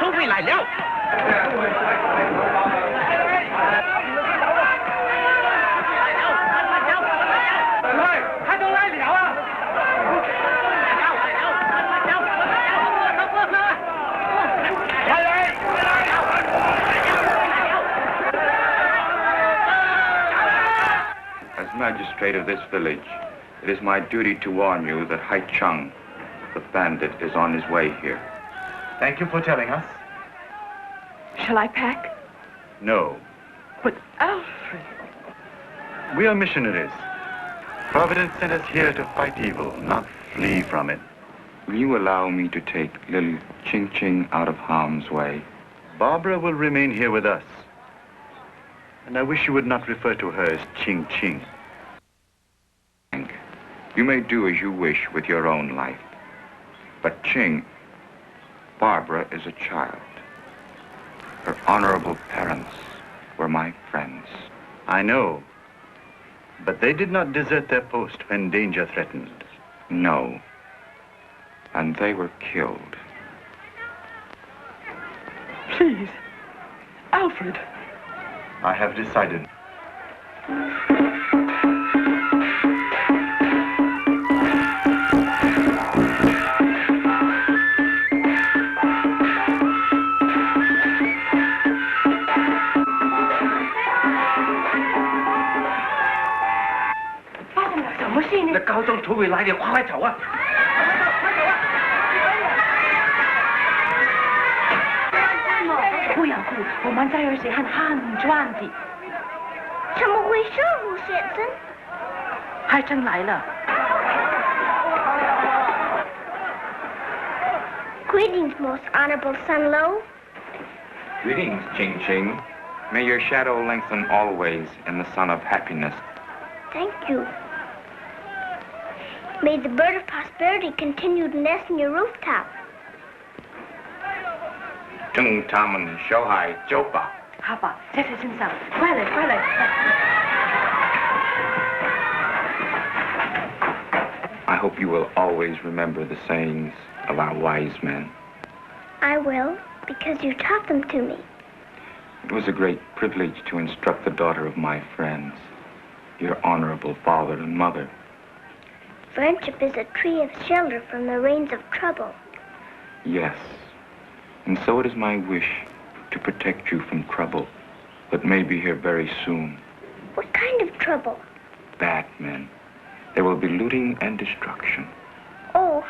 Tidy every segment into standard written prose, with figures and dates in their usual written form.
都会来了。他都来了啊！ As magistrate of this village, it is my duty to warn you that Hai Chung, the bandit, is on his way here. Thank you for telling us. Shall I pack? No. But Alfred... We are missionaries. Providence sent us here to fight evil, not flee from it. Will you allow me to take little Ching Ching out of harm's way? Barbara will remain here with us. And I wish you would not refer to her as Ching Ching. You may do as you wish with your own life. But Ching, Barbara is a child. Her honorable parents were my friends. I know. But they did not desert their post when danger threatened. No. And they were killed. Please, Alfred. I have decided. 那高中突围来的，快走啊！不要哭，我们在儿时很壮的。怎么回事，陆先生？海珍来了。Greetings, most honorable son Lo. Greetings, Ching Ching. May your shadow lengthen always in the sun of happiness. Thank you. May the bird of prosperity continue to nest in your rooftop. 正他们小孩走吧。好吧，在他身上，快来，快来。I hope you will always remember the sayings of our wise men. I will, because you taught them to me. It was a great privilege to instruct the daughter of my friends, your honorable father and mother. Friendship is a tree of shelter from the rains of trouble. Yes, and so it is my wish to protect you from trouble that may be here very soon. What kind of trouble? Bad men. There will be looting and destruction. Oh.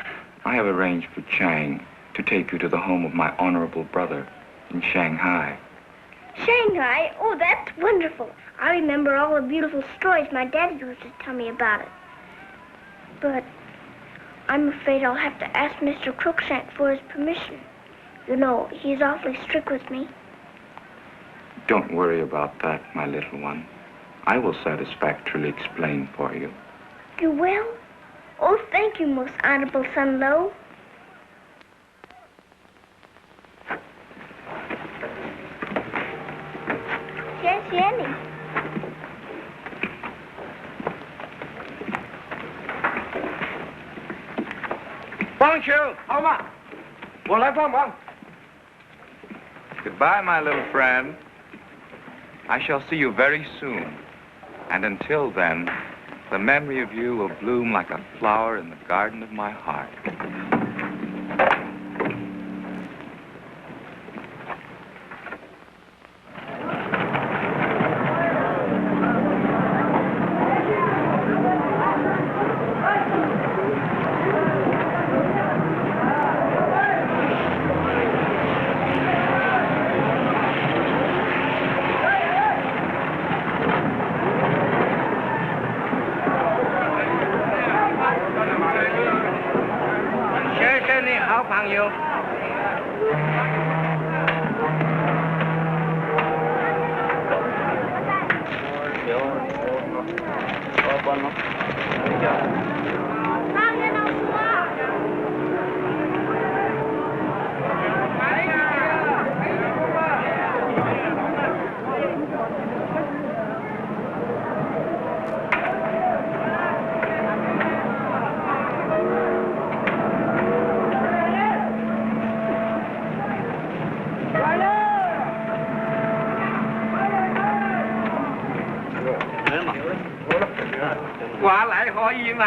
I have arranged for Chang to take you to the home of my honorable brother in Shanghai. Shanghai? Oh, that's wonderful. I remember all the beautiful stories my dad used to tell me about it. But I'm afraid I'll have to ask Mr. Crookshank for his permission. You know, he's awfully strict with me. Don't worry about that, my little one. I will satisfactorily explain for you. You will? Oh, thank you, most honorable son Lo. Yes, Jenny. 帮球，好吗？我来帮忙。 Goodbye, my little friend. I shall see you very soon. And until then, the memory of you will bloom like a flower in the garden of my heart. 話嚟可以嘛？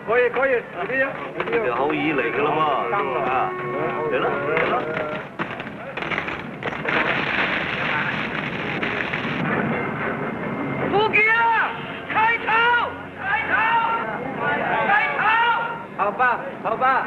可以，呢啲啊，就可以嚟噶啦嘛，啊，嚟啦嚟啦。副機啊，開頭！好吧。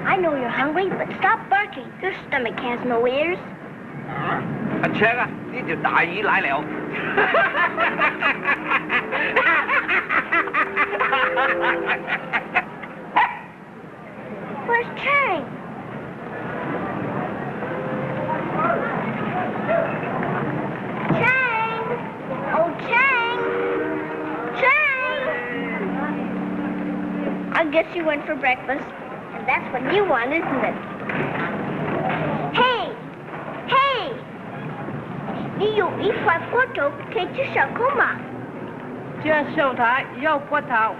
I know you're hungry, but stop barking. Your stomach has no ears. 阿卓啊，呢條大魚嚟了。Where's Chang? Chang! Oh, Chang! Chang! I guess you went for breakfast, and that's what you want, isn't it? Hey! 你有一块骨头可以吃小口吗？这手台有骨头。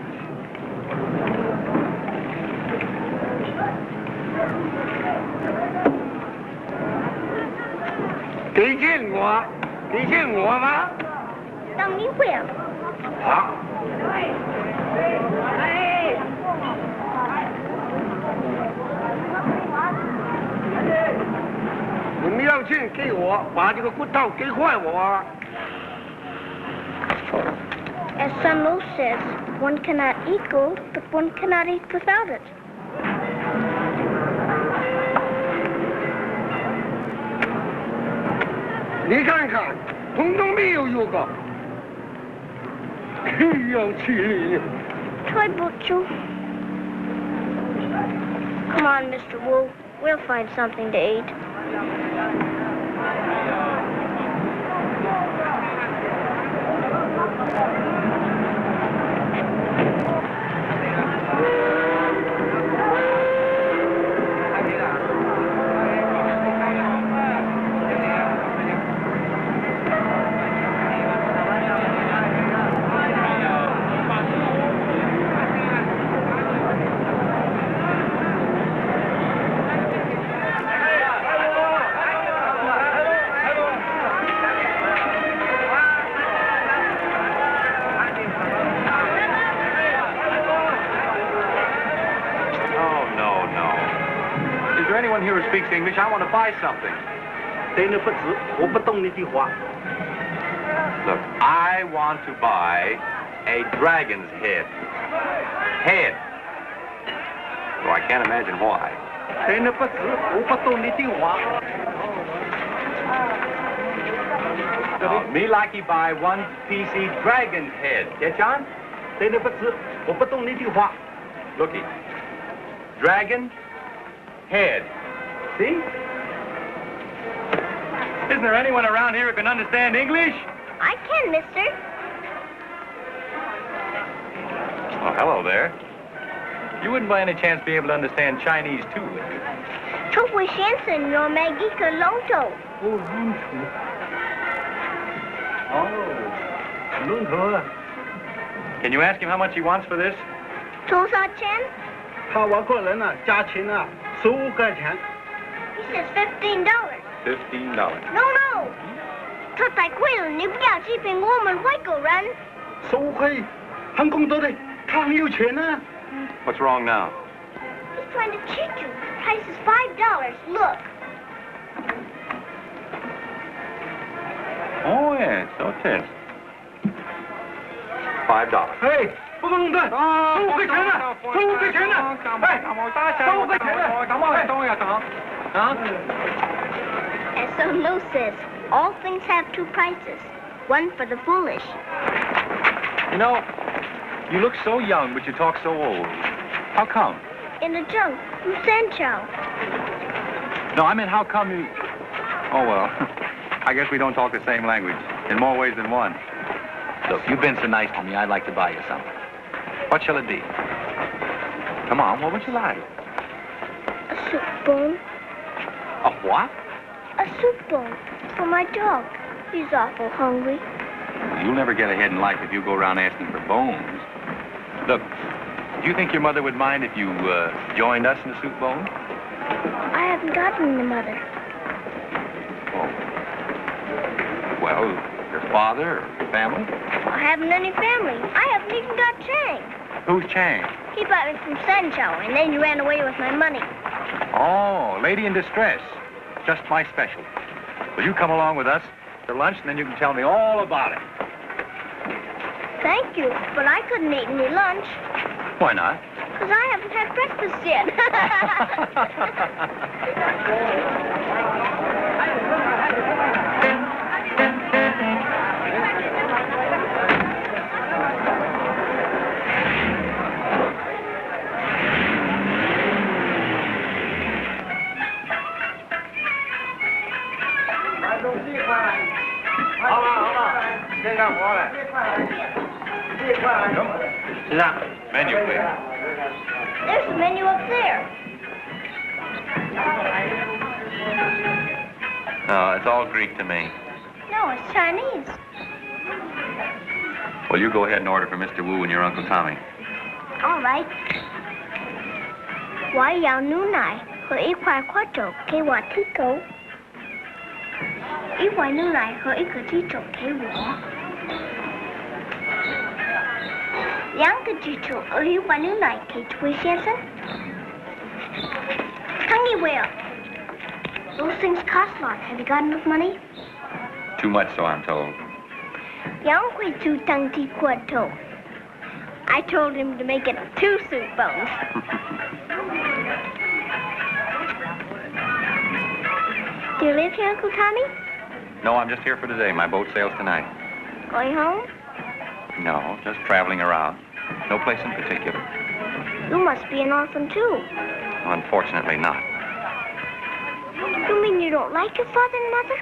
幾見我嗎？当你会啊。好。你们要钱给我，把这个骨头给坏我。 As Sun Lu says, one cannot eat gold, but one cannot eat without it. 你看看，通通没有有个，真有气力。 Toy Butchu. Come on, Mr. Wu. We'll find something to eat. Anyone here who speaks English? I want to buy something. 真的不知，我不懂那句话。 Look, I want to buy a dragon's head. Head. So I can't imagine why. 真的不知，我不懂那句话。 Me like you buy one PC dragon's head. Get John? 真的不知，我不懂那句话。 Looky. Dragon head. See? Isn't there anyone around here who can understand English? I can, mister. Oh, hello there. You wouldn't by any chance be able to understand Chinese, too, would you? 出位先生有买一个龙头。 龙头啊！ Can you ask him how much he wants for this? 多少钱？他外国人啊，价钱啊，15块钱。 He says $15. $15. No. 这太贵了，你不要欺骗我们外国人。15块，很公道的，他很有钱啊。 What's wrong now? He's trying to cheat you. Price is $5. Look. Oh, yes, so it is. $5. 哎，不能的，15块钱呢，15块钱呢，哎，15块钱呢。 As Sun Lu says, all things have two prices. One for the foolish. You know, you look so young, but you talk so old. How come? In the junk, from Sanchow. No, I meant how come you... Oh, well, I guess we don't talk the same language in more ways than one. Look, you've been so nice to me, I'd like to buy you something. What shall it be? Come on, what would you like? A soup bone. A what? A soup bone for my dog. He's awful hungry. You'll never get ahead in life if you go around asking for bones. Look, do you think your mother would mind if you joined us in the soup bone? I haven't got any mother. Oh. Well, your father or your family? I haven't any family. I haven't even got Chang. Who's Chang? He bought me from Sunshine, and then he ran away with my money. Oh, lady in distress. Just my special. Will you come along with us to lunch, and then you can tell me all about it? Thank you, but I couldn't eat any lunch. Why not? Because I haven't had breakfast yet. Menu, please. There's a menu up there. No, it's all Greek to me. No, it's Chinese. Well, you go ahead and order for Mr. Wu and your Uncle Tommy. All right. 我要牛奶和一块块肉给我提狗。一碗牛奶和一个鸡肘给我。2个鸡肘和一碗牛奶给这位先生。Tongue wheel. Those things cost a lot. Have you got enough money? Too much, so I'm told. 2会煮汤鸡块头. I told him to make it 2 soup bones. Do you live here, Uncle Tommy? No, I'm just here for today. My boat sails tonight. Going home? No, just traveling around. No place in particular. You must be an orphan, too. Unfortunately not. You mean you don't like your father and mother?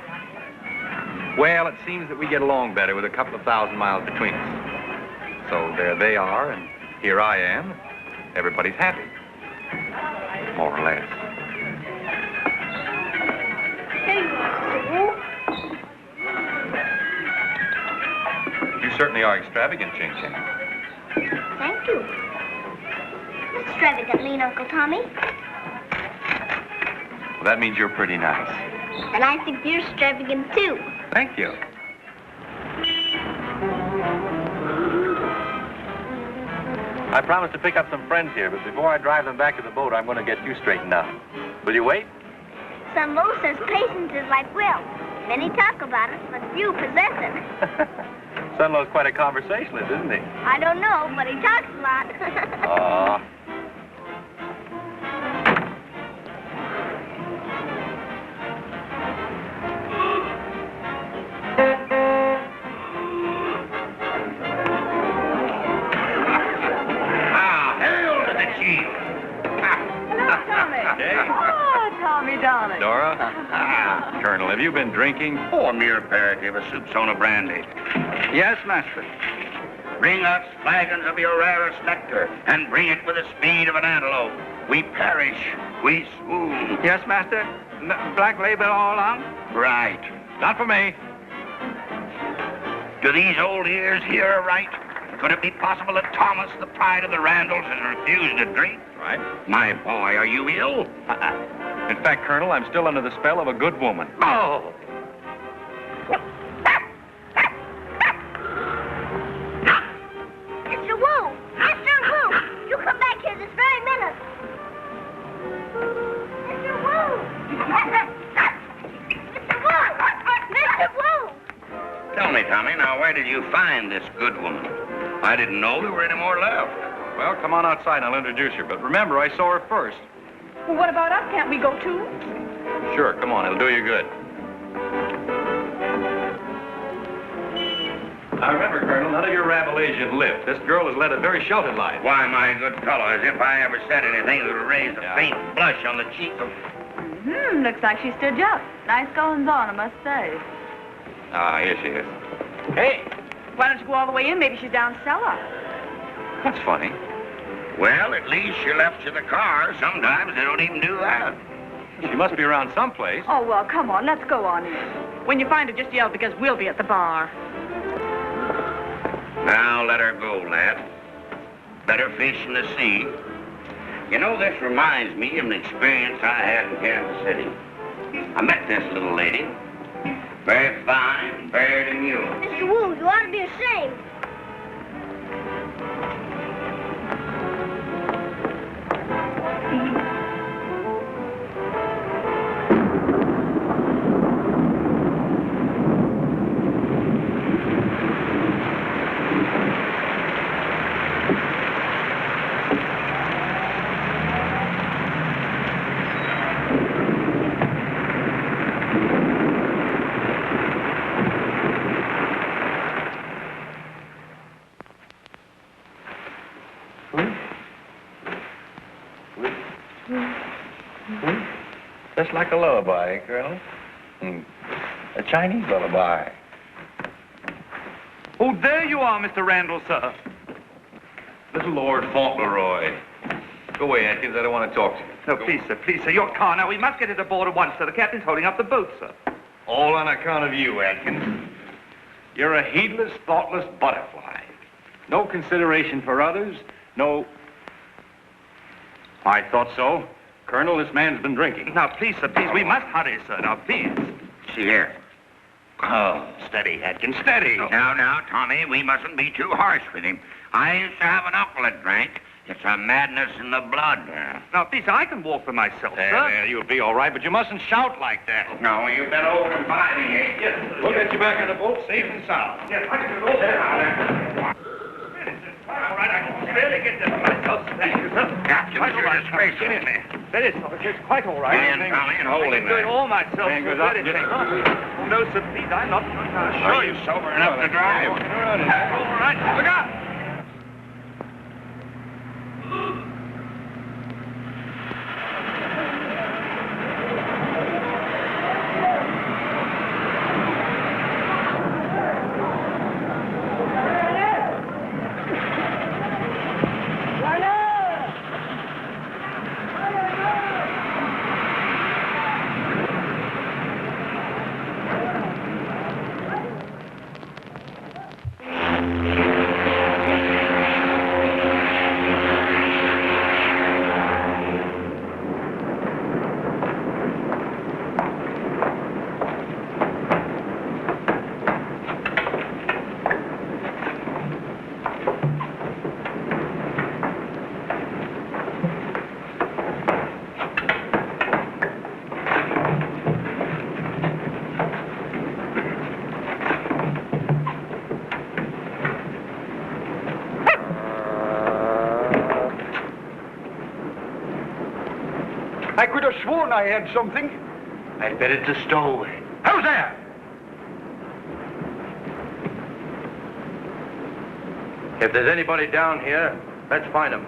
Well, it seems that we get along better with a couple of thousand miles between us. So there they are, and here I am. Everybody's happy. More or less. Here you are, Mr. Wu. You certainly are extravagant, Ching Ching. Thank you. Extravagantly, Uncle Tommy. Well, that means you're pretty nice. And I think you're extravagant, too. Thank you. I promised to pick up some friends here, but before I drive them back to the boat, I'm going to get you straightened out. Will you wait? Some Mo says patience is like will. Many talk about it, but few possess it. Sunlow's quite a conversationalist, isn't he? I don't know, but he talks a lot. Aw. Darling. Dora? Colonel, have you been drinking? Oh, a mere aperitif, a soup's on a brandy. Yes, master. Bring us flagons of your rarest nectar, and bring it with the speed of an antelope. We perish, we swoon. Yes, master. Black label all along? Right. Not for me. Do these old ears hear right? Could it be possible that Thomas, the pride of the Randalls, has refused to drink? Right. My boy, are you ill? In fact, Colonel, I'm still under the spell of a good woman. Oh! Mr. Wu! Mr. Wu! You come back here this very minute. Mr. Wu! Mr. Wu! Mr. Wu! Tell me, Tommy, now where did you find this good woman? I didn't know there were any more left. Well, come on outside and I'll introduce you. But remember, I saw her first. Well, what about us? Can't we go too? Sure, come on. It'll do you good. Now, remember, Colonel, none of your Rabelaisian lip. This girl has led a very sheltered life. Why, my good fellow, as if I ever said anything that would raise a faint blush on the cheek of... Looks like she stood you up. Nice goings on, I must say. Ah, here she is. Hey, why don't you go all the way in? Maybe she's down cellar. That's funny. Well, at least she left you the car. Sometimes they don't even do that. She must be around someplace. Oh, well, come on. Let's go on in. When you find her, just yell because we'll be at the bar. Now let her go, lad. Better fish in the sea. You know, this reminds me of an experience I had in Kansas City. I met this little lady. Very fine, very demure. Mr. Wu, you ought to be ashamed. Just like a lullaby, Colonel. A Chinese lullaby. Oh, there you are, Mr. Randall, sir. Little Lord Fauntleroy. Go away, Atkins. I don't want to talk to you. No, please, sir. Your car. Now, we must get it aboard at once, sir. The captain's holding up the boat, sir. All on account of you, Atkins. You're a heedless, thoughtless butterfly. No consideration for others, no... I thought so. Colonel, this man's been drinking. Now, please, sir, please. We must hurry, sir. Now, please. See here. Oh, steady, Atkins, steady. Now, Tommy, we mustn't be too harsh with him. I used to have an uncle that drank. It's a madness in the blood. Now, please, I can walk for myself, sir. There, you'll be all right, but you mustn't shout like that. No, you've been over and by me, ain't you? Yes, sir. We'll get you back in the boat safe and sound. Yes, I can go there. All right, I can barely get there myself. Thank you, sir. Captain, Quite all you're right. disgraceful. Get in there. That is, officer. It's quite all right. Get in, Tommy, and hold him I can do it there. all myself, Hang sir. it up. Very thank you. Oh, no, sir, please. I'm not going to assure Are you sober enough to drive? All right, look out. I could have sworn I had something. I bet it's a stowaway. Who's there? If there's anybody down here, let's find him.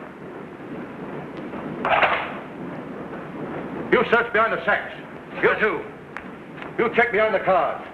You search behind the sacks. You too. You check behind the cars.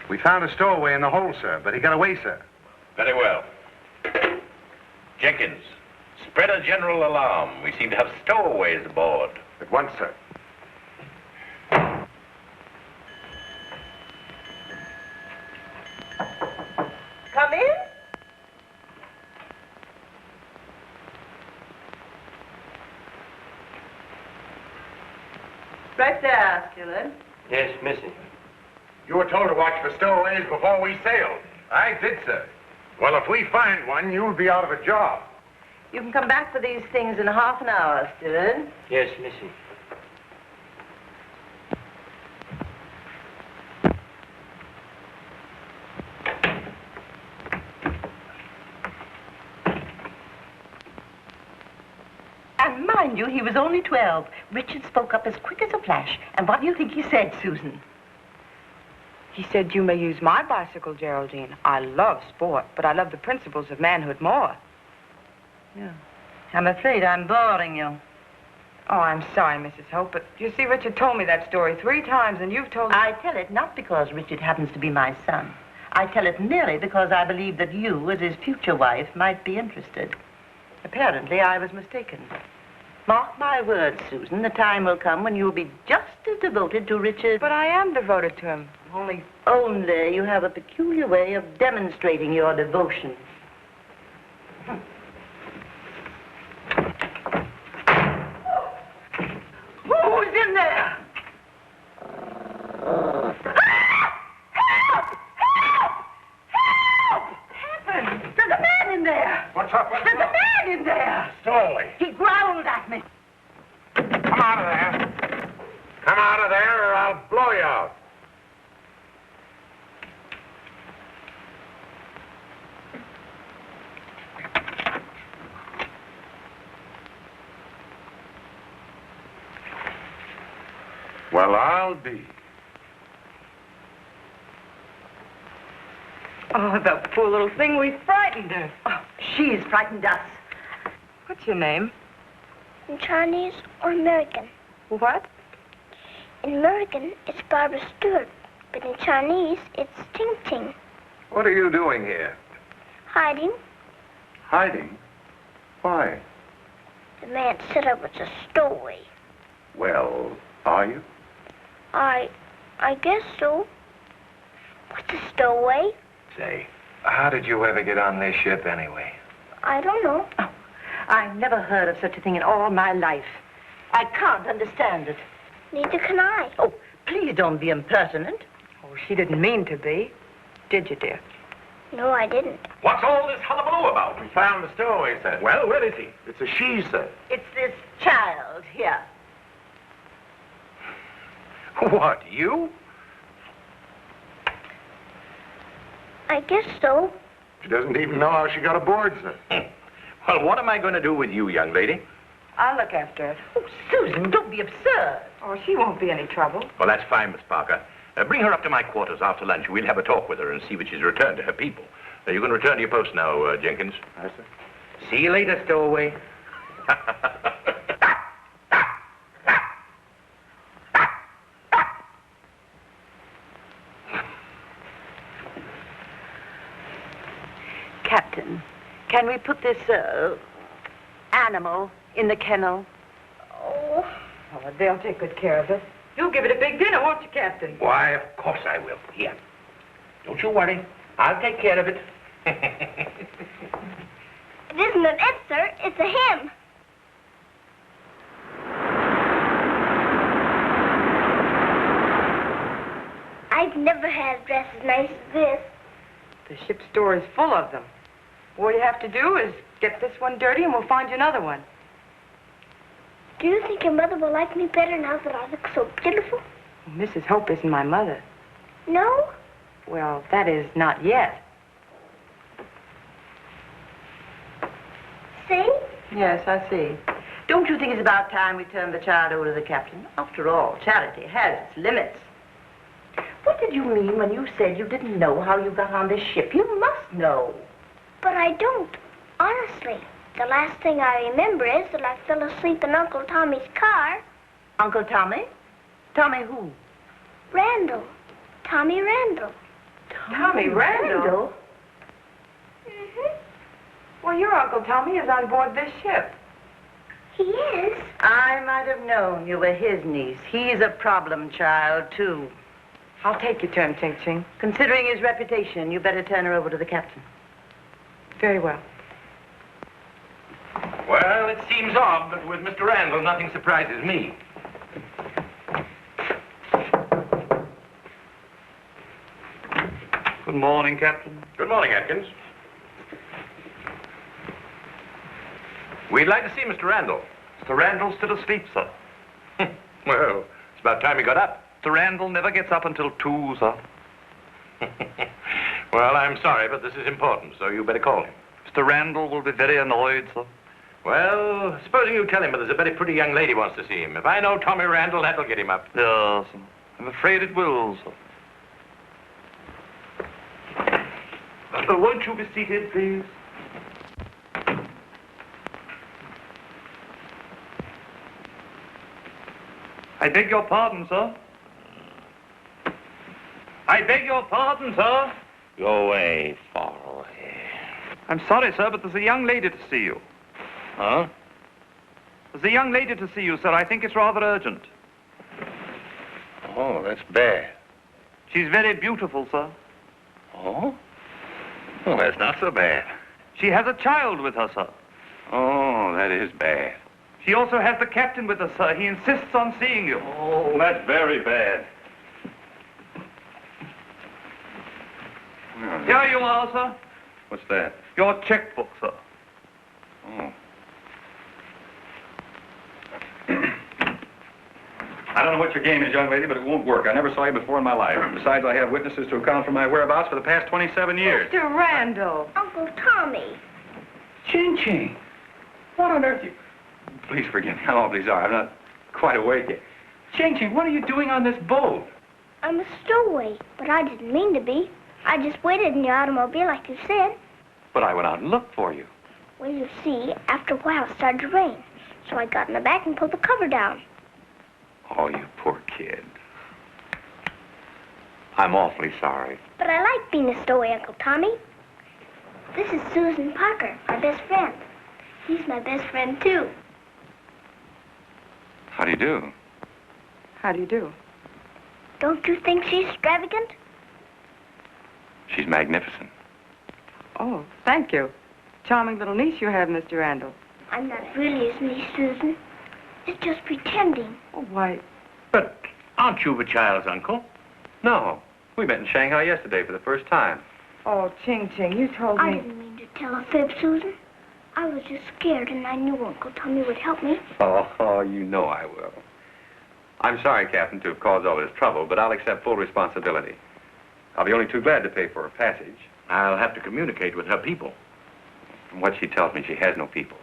We found a stowaway in the hold, sir, but he got away, sir. Very well. Jenkins, spread a general alarm. We seem to have stowaways aboard. At once, sir. Come in. Right there, Steward. Yes, Missy. You were told to watch for stowaways before we sailed. I did, sir. Well, if we find one, you'll be out of a job. You can come back for these things in half an hour, Stewart. Yes, Missy. And mind you, he was only 12. Richard spoke up as quick as a flash. And what do you think he said, Susan? He said, you may use my bicycle, Geraldine. I love sport, but I love the principles of manhood more. Yeah. I'm afraid I'm boring you. Oh, I'm sorry, Mrs. Hope, but you see, Richard told me that story 3 times, and you've told... I tell it not because Richard happens to be my son. I tell it merely because I believe that you, as his future wife, might be interested. Apparently, I was mistaken. Mark my words, Susan, the time will come when you'll be just as devoted to Richard. But I am devoted to him. Only you have a peculiar way of demonstrating your devotion. Who's in there? Help! Help! Help! Heavens! There's a man in there! What's up? There's a man in there! Stowaway. He growled at me. Come out of there. Come out of there or I'll blow you out. Well, I'll be. Oh, the poor little thing, we frightened her. Oh, she's frightened us. What's your name? In Chinese or American? What? In American, it's Barbara Stewart. But in Chinese, it's Ting Ting. What are you doing here? Hiding. Hiding? Why? The man said I was a stowaway. Well, are you? I guess so. What's a stowaway? Say, how did you ever get on this ship anyway? I don't know. Oh, I never heard of such a thing in all my life. I can't understand it. Neither can I. Oh, please don't be impertinent. Oh, she didn't mean to be. Did you, dear? No, I didn't. What's all this hullabaloo about? We found the stowaway, sir. Well, where is he? It's a she, sir. It's this child here. What, you? I guess so. She doesn't even know how she got aboard, sir. Well, what am I going to do with you, young lady? I'll look after it. Oh, Susan, don't be absurd. Oh, she won't be any trouble. Well, that's fine, Miss Parker. Bring her up to my quarters after lunch. We'll have a talk with her and see if she's returned to her people. You can return to your post now, Jenkins. Yes, sir. See you later, Stowaway. Captain, can we put this, animal in the kennel? Oh, Oh, they'll take good care of it. You'll give it a big dinner, won't you, Captain? Why, of course I will. Here. Don't you worry. I'll take care of it. it isn't an it, sir. It's a him. I've never had a dress as nice as this. The ship's store is full of them. All you have to do is get this one dirty and we'll find you another one. Do you think your mother will like me better now that I look so beautiful? Mrs. Hope isn't my mother. No? Well, that is not yet. See? Yes, I see. Don't you think it's about time we turned the child over to the captain? After all, charity has its limits. What did you mean when you said you didn't know how you got on this ship? You must know. But I don't. Honestly. The last thing I remember is that I fell asleep in Uncle Tommy's car. Uncle Tommy? Tommy who? Randall. Tommy Randall. Tommy Randall? Mm-hmm. Well, your Uncle Tommy is on board this ship. He is? I might have known you were his niece. He's a problem child, too. I'll take your turn, Ting Ting. Considering his reputation, you better turn her over to the captain. Very well. Well, it seems odd, but with Mr. Randall, nothing surprises me. Good morning, Captain. Good morning, Atkins. We'd like to see Mr. Randall. Mr. Randall's still asleep, sir. Well, it's about time he got up. Mr. Randall never gets up until 2, sir. Well, I'm sorry, but this is important, so you better call him. Mr. Randall will be very annoyed, sir. Well, supposing you tell him that there's a very pretty young lady wants to see him. If I know Tommy Randall, that'll get him up. Yes, sir. I'm afraid it will, sir. Won't you be seated, please? I beg your pardon, sir. I beg your pardon, sir. Go away, far away. I'm sorry, sir, but there's a young lady to see you. Huh? There's a young lady to see you, sir. I think it's rather urgent. Oh, that's bad. She's very beautiful, sir. Oh? Well, that's not so bad. She has a child with her, sir. Oh, that is bad. She also has the captain with her, sir. He insists on seeing you. Oh, that's very bad. Here you are, sir. What's that? Your checkbook, sir. Oh. I don't know what your game is, young lady, but it won't work. I never saw you before in my life. Besides, I have witnesses to account for my whereabouts for the past 27 years. Mr. Randall. Uncle Tommy. Ching-ching. What on earth you... Please forgive me. I'm awfully sorry. I'm not quite awake yet. Ching-ching, what are you doing on this boat? I'm a stowaway, but I didn't mean to be. I just waited in your automobile like you said. But I went out and looked for you. Well, you see, after a while it started to rain. So I got in the back and pulled the cover down. Oh, you poor kid. I'm awfully sorry. But I like being a stowaway, Uncle Tommy. This is Susan Parker, my best friend. He's my best friend, too. How do you do? How do you do? Don't you think she's extravagant? She's magnificent. Oh, thank you. Charming little niece you have, Mr. Randall. I'm not really his niece, Susan. It's just pretending. Oh, why... But aren't you the child's uncle? No. We met in Shanghai yesterday for the first time. Oh, Ching-Ching, you told I me... didn't mean to tell a fib, Susan. I was just scared, and I knew Uncle Tommy would help me. Oh, you know I will. I'm sorry, Captain, to have caused all this trouble, but I'll accept full responsibility. I'll be only too glad to pay for her passage. I'll have to communicate with her people. From what she tells me, she has no people.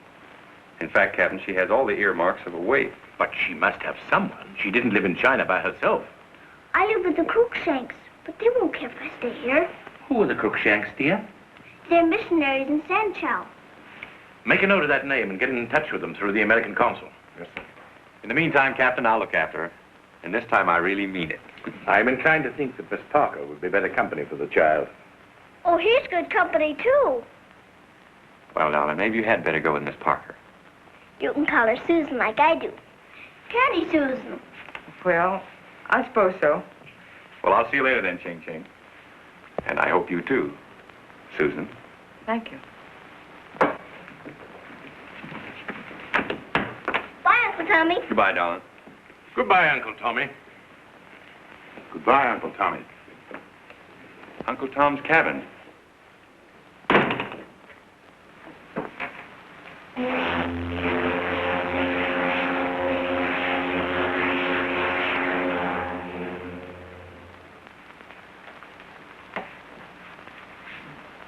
In fact, Captain, she has all the earmarks of a waif. But she must have someone. She didn't live in China by herself. I live with the Cruikshanks, but they won't care if I stay here. Who are the Cruikshanks, dear? They're missionaries in Sanchow. Make a note of that name and get in touch with them through the American consul. Yes, sir. In the meantime, Captain, I'll look after her. And this time I really mean it. I'm inclined to think that Miss Parker would be better company for the child. Oh, he's good company, too. Well, darling, maybe you had better go with Miss Parker. You can call her Susan like I do. Candy Susan. Well, I suppose so. Well, I'll see you later then, Ching-Ching. And I hope you too, Susan. Thank you. Bye, Uncle Tommy. Goodbye, darling. Goodbye, Uncle Tommy. Goodbye, Uncle Tommy. Uncle Tom's cabin.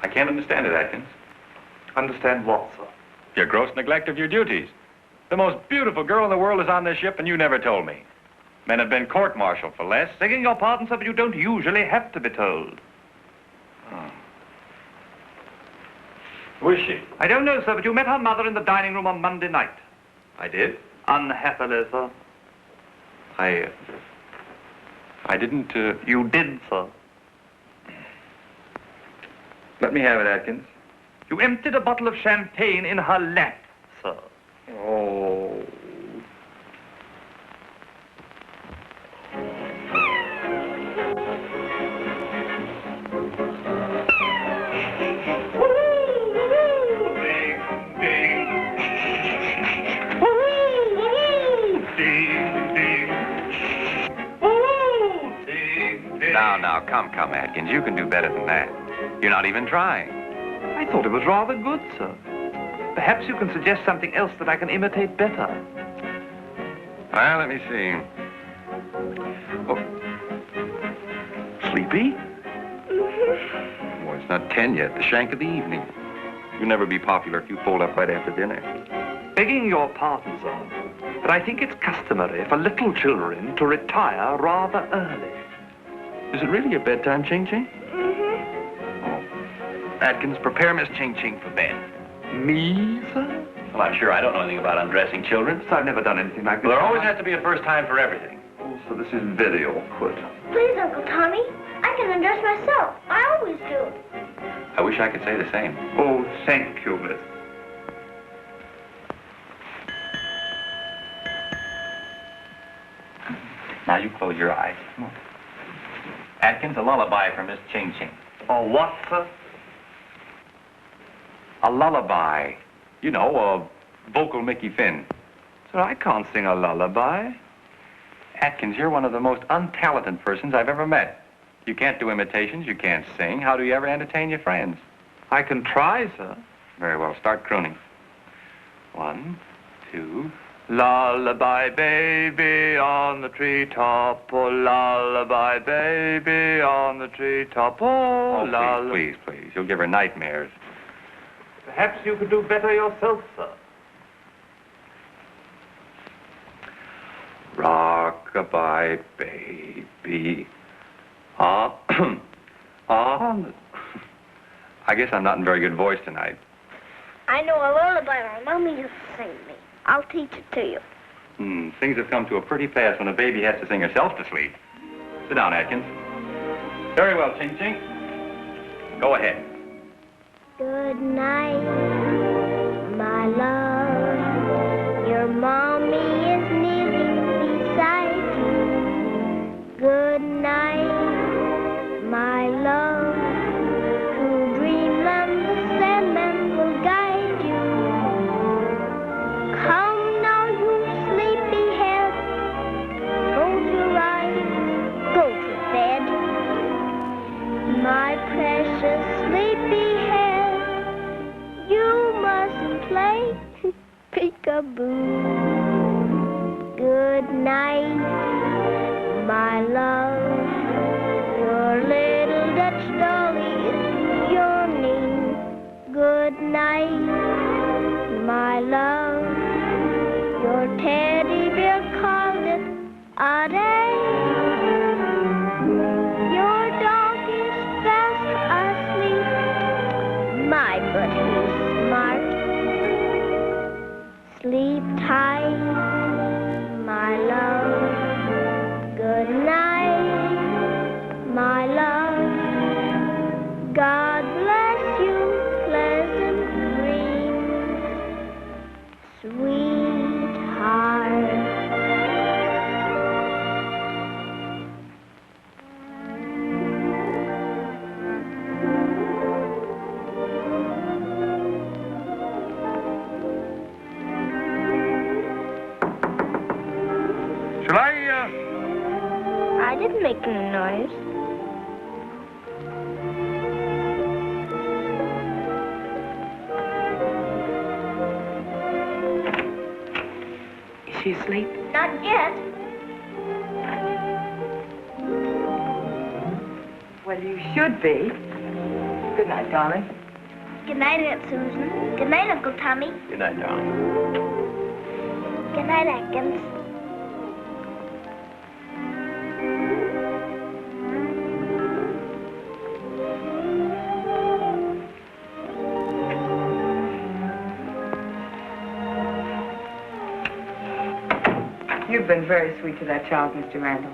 I can't understand it, Atkins. Understand what, sir? Your gross neglect of your duties. The most beautiful girl in the world is on this ship, and you never told me. Men have been court-martialed for less. Begging your pardon, sir, but you don't usually have to be told. Oh. Who is she? I don't know, sir, but you met her mother in the dining room on Monday night. I did? Unhappily, sir. I didn't, You did, sir. Let me have it, Atkins. You emptied a bottle of champagne in her lap, sir. Oh. Now, come, Atkins. You can do better than that. You're not even trying. I thought it was rather good, sir. Perhaps you can suggest something else that I can imitate better. Well, let me see. Oh. Sleepy? Well, it's not 10 yet. The shank of the evening. You'll never be popular if you fold up right after dinner. Begging your pardon, sir, but I think it's customary for little children to retire rather early. Is it really your bedtime, Ching Ching? Atkins, prepare Miss Ching Ching for bed. Me, sir? Well, I'm sure I don't know anything about undressing children. I've never done anything like this. Well, there always has to be a first time for everything. Oh, so this is very awkward. Please, Uncle Tommy. I can undress myself. I always do. I wish I could say the same. Oh, thank you, miss. Now you close your eyes. Atkins, a lullaby for Miss Ching Ching. Oh, what, sir? A lullaby. You know, a vocal Mickey Finn. Sir, I can't sing a lullaby. Atkins, you're one of the most untalented persons I've ever met. You can't do imitations, you can't sing. How do you ever entertain your friends? I can try, sir. Very well, start crooning. 1, 2... Lullaby baby on the treetop, oh lullaby baby on the treetop, oh lullaby. Please, please, please. You'll give her nightmares. Perhaps you could do better yourself, sir. Rock-a-bye baby. I guess I'm not in very good voice tonight. I know a lullaby my mommy used to sing me. I'll teach it to you. Things have come to a pretty pass when a baby has to sing herself to sleep. Sit down, Atkins. Very well, Ching Ching. Go ahead. Good night, my love. Your mommy is kneeling beside you. Good night, my love. To dreamland the Sandman will guide you. Come now, you sleepyhead. Close your eyes, go to bed. My precious sleepyhead, you mustn't play peekaboo. Good night, my love. Your little Dutch doggy is yawning. Good night, my love. Your teddy bear called it a day. Your dog is fast asleep. My, but he's smart. Sleep tight, my love. Good night, my love. God bless you, pleasant dreams, sweetheart. Shall I, I didn't make any noise. Is she asleep? Not yet. Well, you should be. Good night, darling. Good night, Aunt Susan. Good night, Uncle Tommy. Good night, darling. Good night, Atkins. You've been very sweet to that child, Mr. Randall.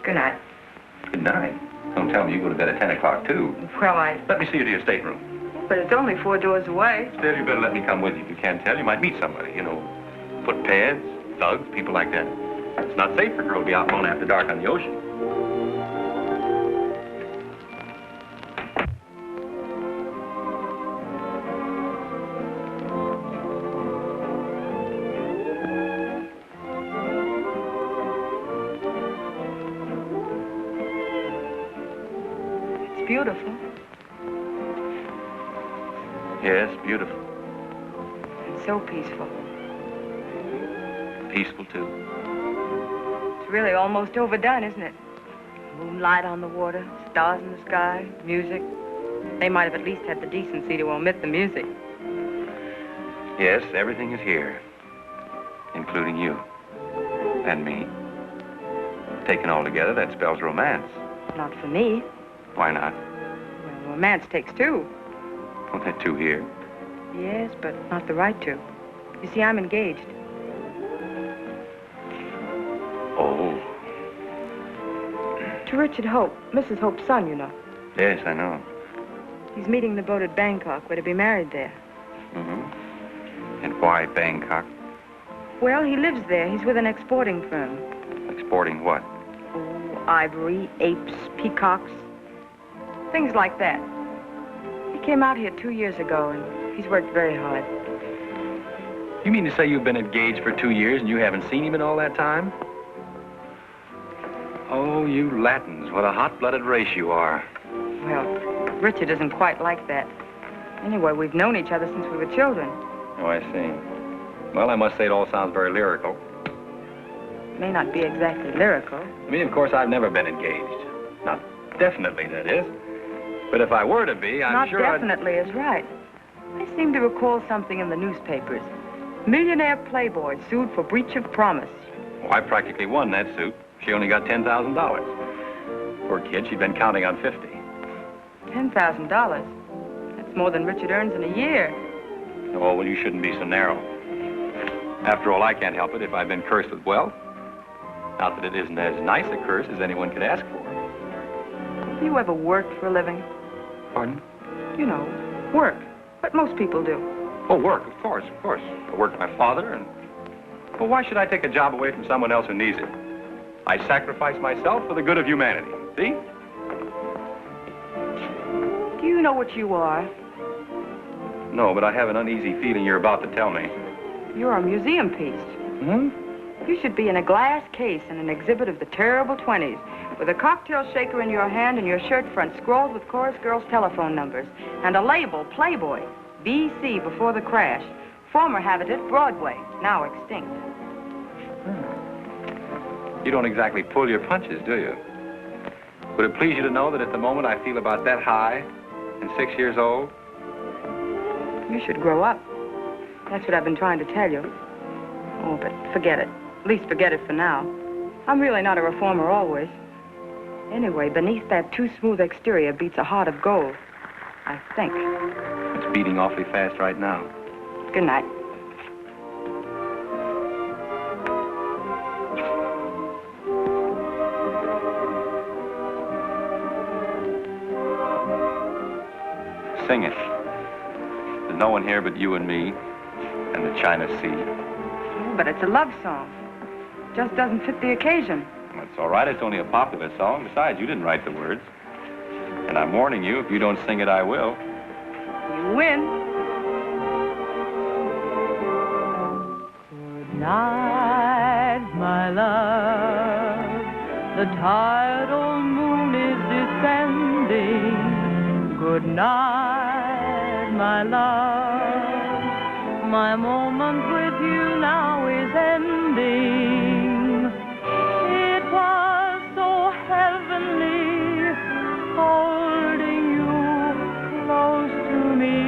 Good night. Good night. Don't tell me you go to bed at 10 o'clock, too. Well, Let me see you to your stateroom. but it's only 4 doors away. Still, you better let me come with you. If you can't tell, you might meet somebody. You know, footpads, thugs, people like that. It's not safe for a girl to be out alone after dark on the ocean. It's beautiful. Yes, beautiful. so peaceful. Peaceful, too. It's really almost overdone, isn't it? Moonlight on the water, stars in the sky, music. They might have at least had the decency to omit the music. Yes, everything is here, including you and me. Taken all together, that spells romance. Not for me. Why not? Well, romance takes two. Well, that two here. Yes, but not the right two. You see, I'm engaged. Oh. To Richard Hope, Mrs. Hope's son, you know. Yes, I know. He's meeting the boat at Bangkok. We're to be married there. Mm-hmm. And why Bangkok? Well, he lives there. He's with an exporting firm. Exporting what? Oh, ivory, apes, peacocks, things like that. He came out here 2 years ago, and he's worked very hard. You mean to say you've been engaged for 2 years and you haven't seen him in all that time? Oh, you Latins, what a hot-blooded race you are. Well, Richard isn't quite like that. Anyway, we've known each other since we were children. Oh, I see. Well, I must say it all sounds very lyrical. May not be exactly lyrical. I mean, of course, I've never been engaged. Not definitely, that is. But if I were to be, I'm sure Not definitely is right. I seem to recall something in the newspapers. Millionaire playboy sued for breach of promise. Oh, I practically won that suit. She only got $10,000. Poor kid, she'd been counting on 50. $10,000? That's more than Richard earns in a year. Oh, well, you shouldn't be so narrow. After all, I can't help it if I've been cursed with wealth. Not that it isn't as nice a curse as anyone could ask for. Have you ever worked for a living? Pardon? You know, work. What most people do. Oh, work, of course, of course. I worked for my father, and... Well, why should I take a job away from someone else who needs it? I sacrifice myself for the good of humanity. See? Do you know what you are? No, but I have an uneasy feeling you're about to tell me. You're a museum piece. Hmm? You should be in a glass case in an exhibit of the terrible 20s, with a cocktail shaker in your hand and your shirt front scrawled with chorus girls' telephone numbers, and a label, Playboy, BC before the crash, former habitat Broadway, now extinct. You don't exactly pull your punches, do you? Would it please you to know that at the moment I feel about that high and 6 years old? You should grow up. That's what I've been trying to tell you. Oh, but forget it. At least forget it for now. I'm really not a reformer always. Anyway, beneath that too smooth exterior beats a heart of gold. I think. It's beating awfully fast right now. Good night. Sing it. There's no one here but you and me and the China Sea. Oh, but it's a love song. Just doesn't fit the occasion. That's all right. It's only a popular song. Besides, you didn't write the words. And I'm warning you, if you don't sing it, I will. You win. Good night, my love. The tidal moon is descending. Good night, my love. My moment with you now is ending. It was so heavenly holding you close to me.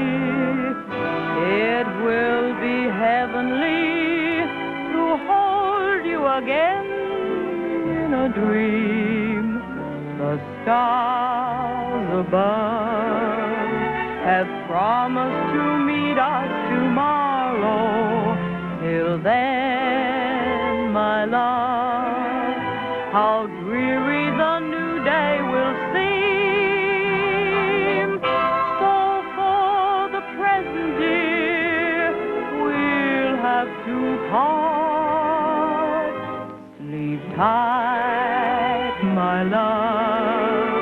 It will be heavenly to hold you again in a dream. The stars above have promised to meet us tomorrow. Till then, my love, how dreary the new day will seem. So for the present, dear, we'll have to part. Sleep tight, my love.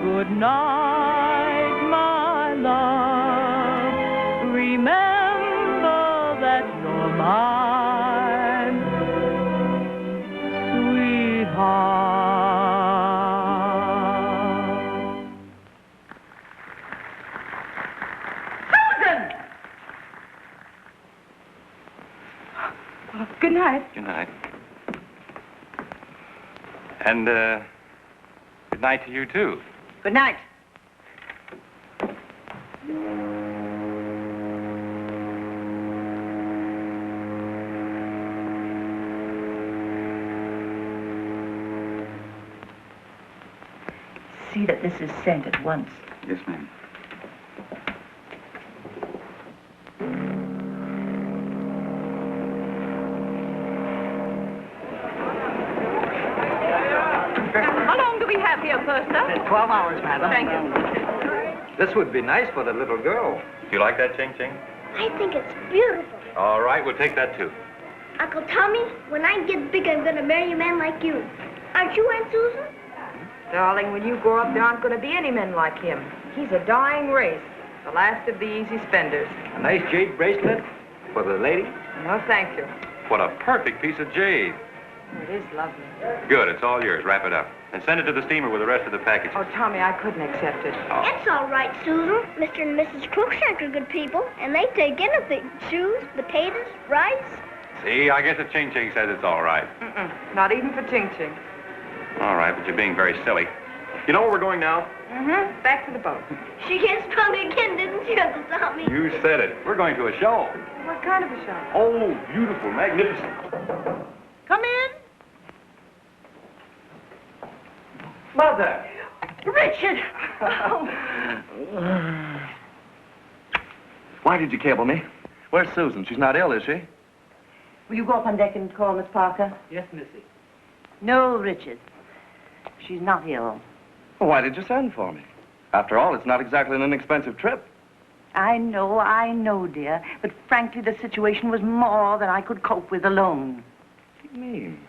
Good night, my love. Remember that you're mine, sweetheart. Susan! Oh, good night. Good night. And, good night to you, too. Good night. See that this is sent at once. Yes, ma'am. How long do we have here, Purser? 12 hours, madam. Thank you. This would be nice for the little girl. Do you like that, Ching Ching? I think it's beautiful. All right, we'll take that, too. Uncle Tommy, when I get big, I'm going to marry a man like you. Aren't you, Aunt Susan? Darling, when you grow up, there aren't going to be any men like him. He's a dying race, the last of the easy spenders. A nice jade bracelet for the lady. No, thank you. What a perfect piece of jade. Oh, it is lovely. Good, it's all yours. Wrap it up. And send it to the steamer with the rest of the package. Oh, Tommy, I couldn't accept it. It's all right, Susan. Mr. and Mrs. Crookshank are good people, and they take anything. Shoes, potatoes, rice. See, I guess if Ching Ching says it's all right. Not even for Ching Ching. All right, but you're being very silly. You know where we're going now? Back to the boat. She gets me again, didn't she, Uncle Tommy? You said it. We're going to a show. What kind of a show? Oh, beautiful, magnificent. Come in. Mother! Richard! Why did you cable me? Where's Susan? She's not ill, is she? Will you go up on deck and call Miss Parker? Yes, Missy. No, Richard. She's not ill. Well, why did you send for me? After all, it's not exactly an inexpensive trip. I know, dear. But frankly, the situation was more than I could cope with alone. What do you mean?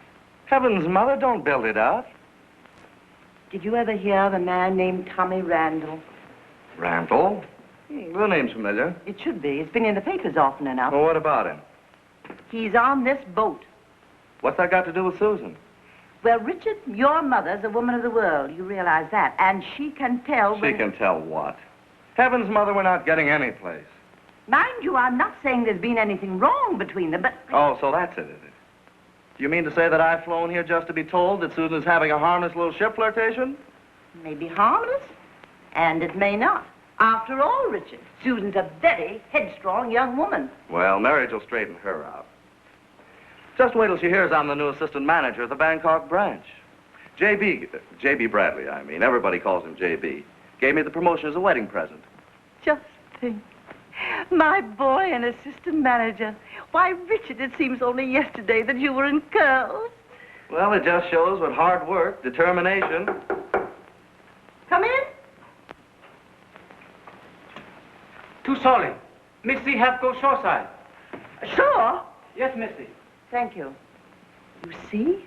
Heavens, Mother, don't build it up. Did you ever hear of a man named Tommy Randall? Randall? The name's familiar. It should be. It's been in the papers often enough. Well, what about him? He's on this boat. What's that got to do with Susan? Well, Richard, your mother's a woman of the world. You realize that. And she can tell She can tell what? Heavens, Mother, we're not getting any place. Mind you, I'm not saying there's been anything wrong between them, but... Oh, so that's it, is it? Do you mean to say that I've flown here just to be told that Susan's having a harmless little ship flirtation? Maybe harmless, and it may not. After all, Richard, Susan's a very headstrong young woman. Well, marriage will straighten her out. Just wait till she hears I'm the new assistant manager of the Bangkok branch. J.B. Bradley, I mean. Everybody calls him J.B. Gave me the promotion as a wedding present. Just think. My boy, an assistant manager. Why, Richard, it seems only yesterday that you were in curls. Well, it just shows what hard work, determination... Come in. Too sorry. Missy have go shoreside. Sure. Yes, Missy. Thank you. You see?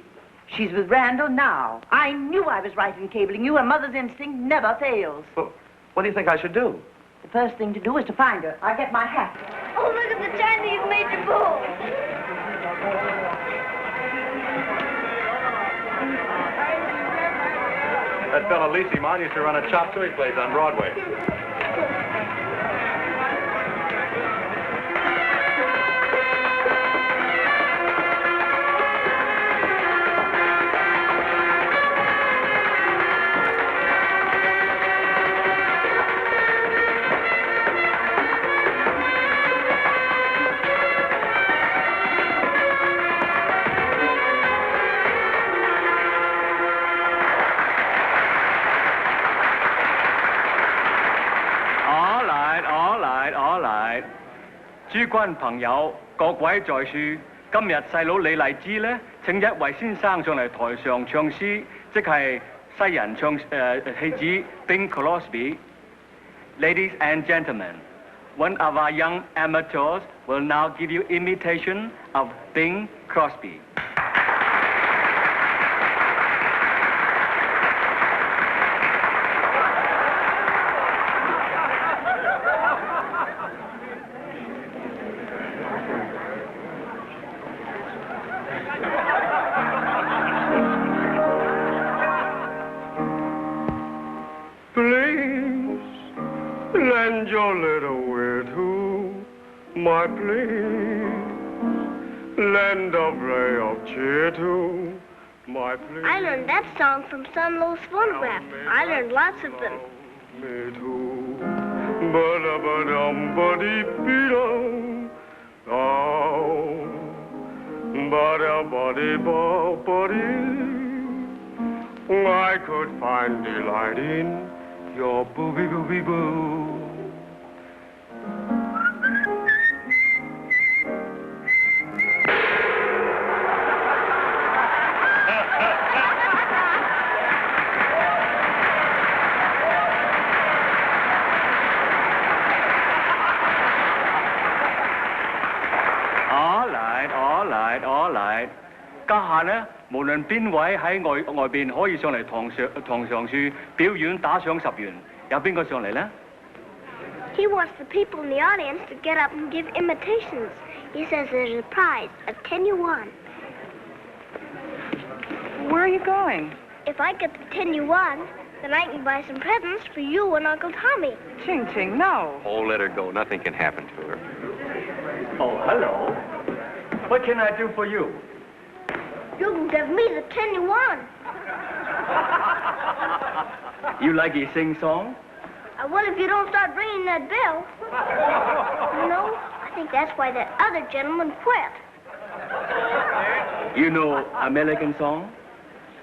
She's with Randall now. I knew I was right in cabling you. A mother's instinct never fails. Well, what do you think I should do? The first thing to do is to find her. I'll get my hat. Oh, look at the Chinese Major Bull. That fellow Lisi Mon used to run a chop suey place on Broadway. all right。諸君朋友，各位在處，今日細佬李麗芝呢，請一位先生上嚟台上唱詩，即係西人唱戲子 Bing Crosby。Ladies and gentlemen, one of our young amateurs will now give you imitation of Bing Crosby. Lend your little ear to my please. lend a ray of cheer to my plea. I learned that song from Son Lowe's phonograph. I learned lots of them. Me too. Ba-da-ba-dum-ba-dee-dee-dum. Oh, ba-da-ba-dee-ba-ba-dee. I could find delight in your booby-booby-boo. all right。家下呢，無論邊位喺外邊可以上嚟堂上處表演打賞10元，有邊個上嚟呢？ He wants the people in the audience to get up and give imitations. He says there's a prize, a 10 yuan. Where are you going? If I get the 10 yuan, then I can buy some presents for you and Uncle Tommy. Ching Ching, no. Oh, let her go. Nothing can happen to her. Oh, hello. What can I do for you? You can give me the 10 yuan. You like a sing-song? What if you don't start ringing that bell? You know, I think that's why that other gentleman quit. You know American song?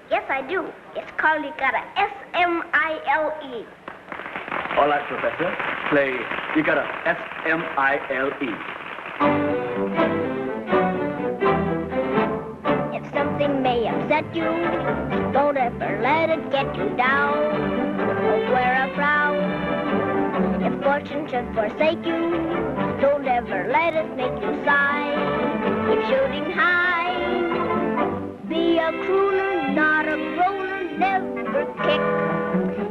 Yes, I do. It's called You Gotta S-M-I-L-E. All right, Professor. Play You Gotta S-M-I-L-E. If something may upset you, don't ever let it get you down. Don't wear a frown. If fortune should forsake you, don't ever let it make you sigh. Keep shooting high. Be a crooner, not a groaner, never kick.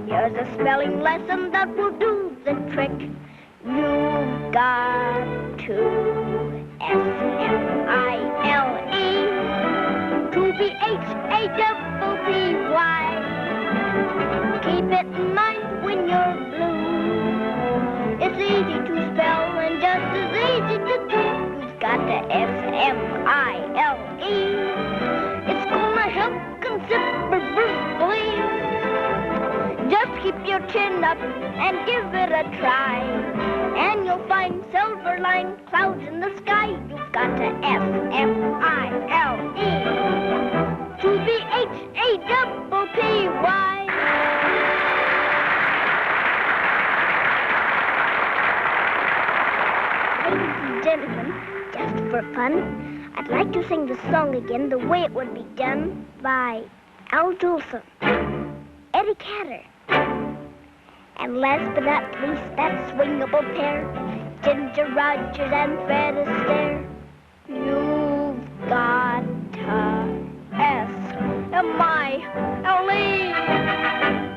Here's a spelling lesson that will do the trick. You've got to S-M-I-L-E to be H-A-double-P-Y. Keep it in mind when you're blue. It's easy to spell and just as easy to do. You've got to S-M-I-L-E. It's gonna help considerably. Just keep your chin up and give it a try. And you'll find silver-lined clouds in the sky. You've got to S-M-I-L-E to be H-A-double-P-Y. Ladies and gentlemen, just for fun, I'd like to sing the song again the way it would be done by Al Jolson, Eddie Cantor, and last but not least, that swingable pair, Ginger Rogers and Fred Astaire. You've got to S-M-I-L-E.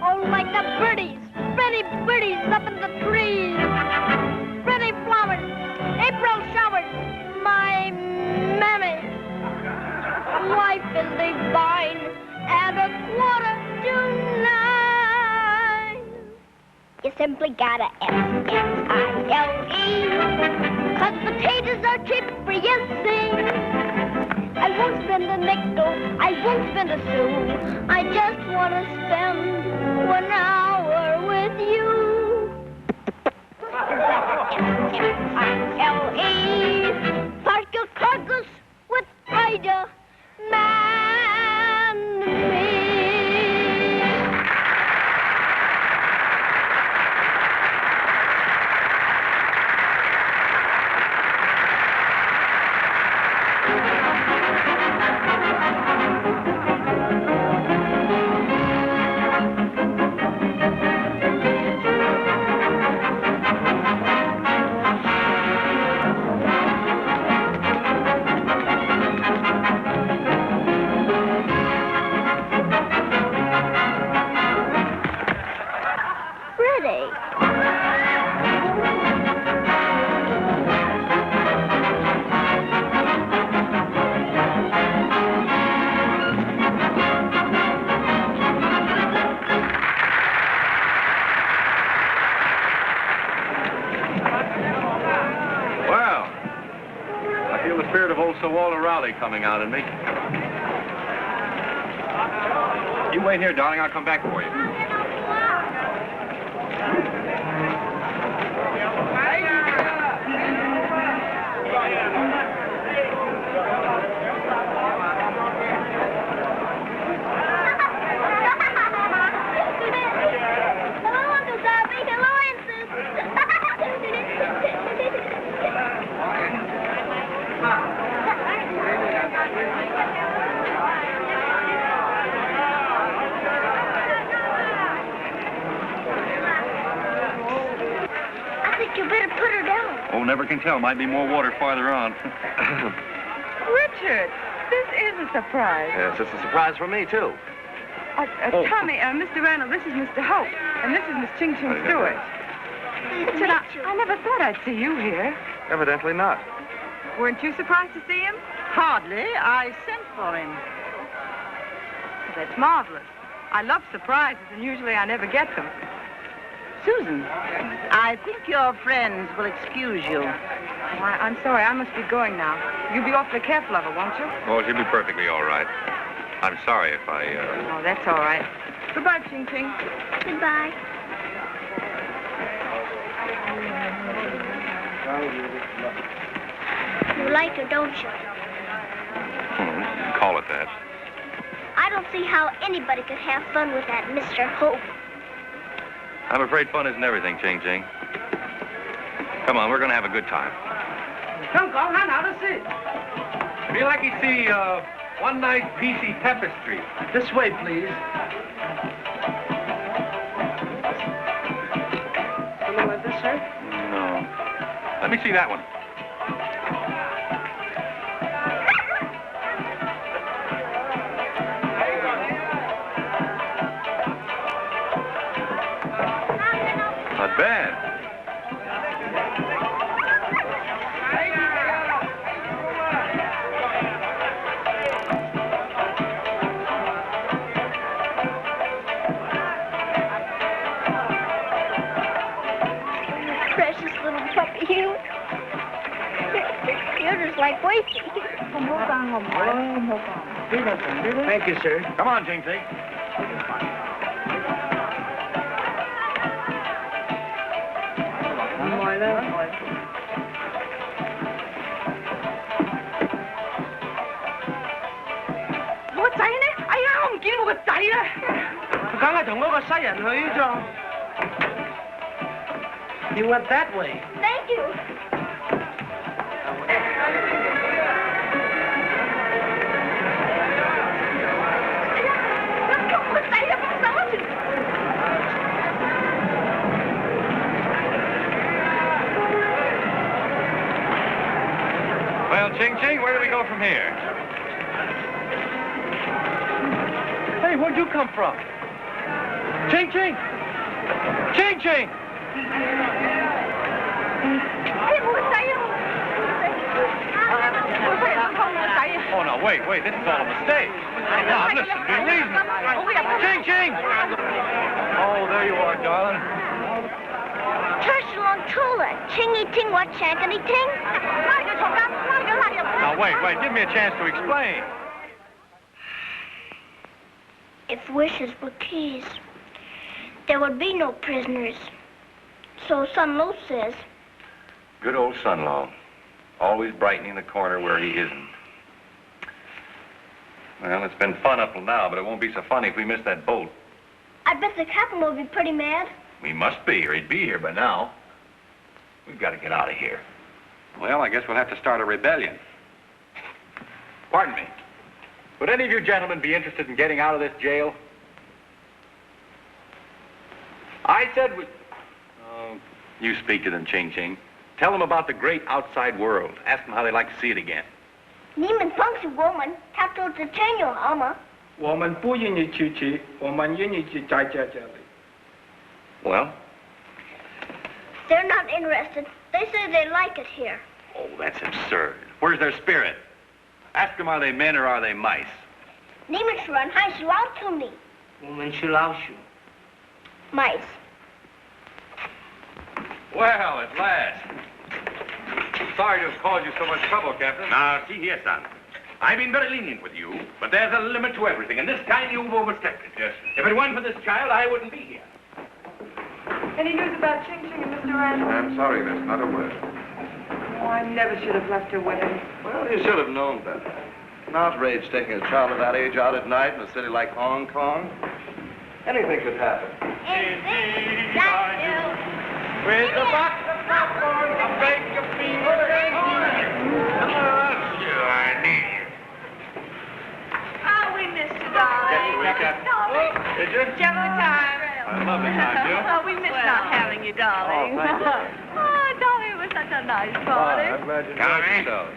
Oh, like the birdies, pretty birdies up in the trees, pretty flowers, April showers, my mammy. Life is divine at 8:45. You simply gotta S-M-I-L-E. 'Cause potatoes are cheap for you see. I won't spend a nickel, I won't spend a sou. I just want to spend 1 hour with you. S-M-I-L-E. Park your carcass with Ida Man me. Shirley coming out in me. You wait here, darling. I'll come back for you. You better put her down. Oh, never can tell. Might be more water farther on. Richard, this is a surprise. Yes, it's a surprise for me, too. Tommy, Mr. Randall, this is Mr. Hope, and this is Miss Ching Ching Stewart. Richard, I never thought I'd see you here. Evidently not. Weren't you surprised to see him? Hardly. I sent for him. That's marvelous. I love surprises, and usually I never get them. Susan, I think your friends will excuse you. Oh, I'm sorry. I must be going now. You'll be awfully careful of her, won't you? Oh, she'll be perfectly all right. I'm sorry if I, Oh, that's all right. Goodbye, Ching Ching. Goodbye. You like her, don't you? call it that. I don't see how anybody could have fun with that Mr. Hope. I'm afraid fun isn't everything, Ching Ching. Come on, we're going to have a good time. Be like you see one nice PC tapestry. This way, please. Something like this, sir? No. Let me see that one. Not bad. Precious little puppy, you. You're just like Wasty. Thank you, sir. Come on, Ching Ching. You went that way. Thank you. Well, Ching Ching, where do we go from here? Hey, where'd you come from? Ching Ching! Ching Ching! Oh, no, wait, this is all a mistake. Now, listen, be reasonable. Ching Ching! Oh, there you are, darling. Tershulon Tula, Chingy Ting, what shankany ting? Now, wait, give me a chance to explain. If wishes were keys, there would be no prisoners. So Sun Lo says. Good old Sunlaw. Always brightening the corner where he isn't. Well, it's been fun up till now, but it won't be so funny if we miss that boat. I bet the captain will be pretty mad. We must be, or he'd be here by now. We've got to get out of here. Well, I guess we'll have to start a rebellion. Pardon me. Would any of you gentlemen be interested in getting out of this jail? I said we... Oh, you speak to them, Ching Ching. Tell them about the great outside world. Ask them how they'd like to see it again. 你们帮助我们，他肚子真有好吗？我们不愿意出去，我们愿意在这里。 Well? They're not interested. They say they like it here. Oh, that's absurd. Where's their spirit? Ask them, are they men or are they mice? 你们是人还是老鼠呢？我们是老鼠。 Mice. Well, at last. Sorry to have caused you so much trouble, Captain. Now, see here, son. I've been very lenient with you, but there's a limit to everything, and this time you've overstepped it. Yes. If it weren't for this child, I wouldn't be here. Any news about Ching Ching and Mr. Randall? I'm sorry, miss. Not a word. Oh, I never should have left her with him. Well, you should have known better. An outrage taking a child of that age out at night in a city like Hong Kong. Anything could happen. With a box of popcorn, a bag of peanut and I need you. Oh, we missed you, darling. Did you? Did you have a good time? A lovely time, Jill. Oh, we missed not having you, darling. Oh, thank you. Oh, darling, it was such a nice party. I'm glad you Tommy? enjoyed yourself.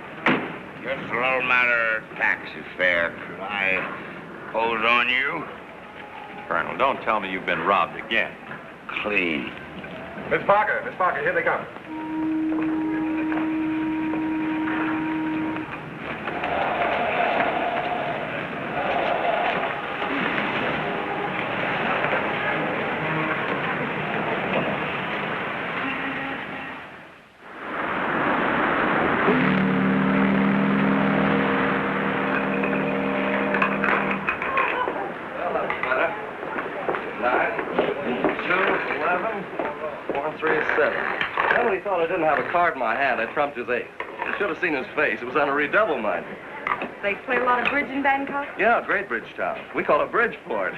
Just a little matter of taxi fare. Could I pose on you? Colonel, don't tell me you've been robbed again. Clean. Miss Parker, here they come. I didn't have a card in my hand. I trumped his ace. You should have seen his face. It was on a redouble, mind you. They play a lot of bridge in Bangkok? Yeah, great bridge town. We call it Bridgeport.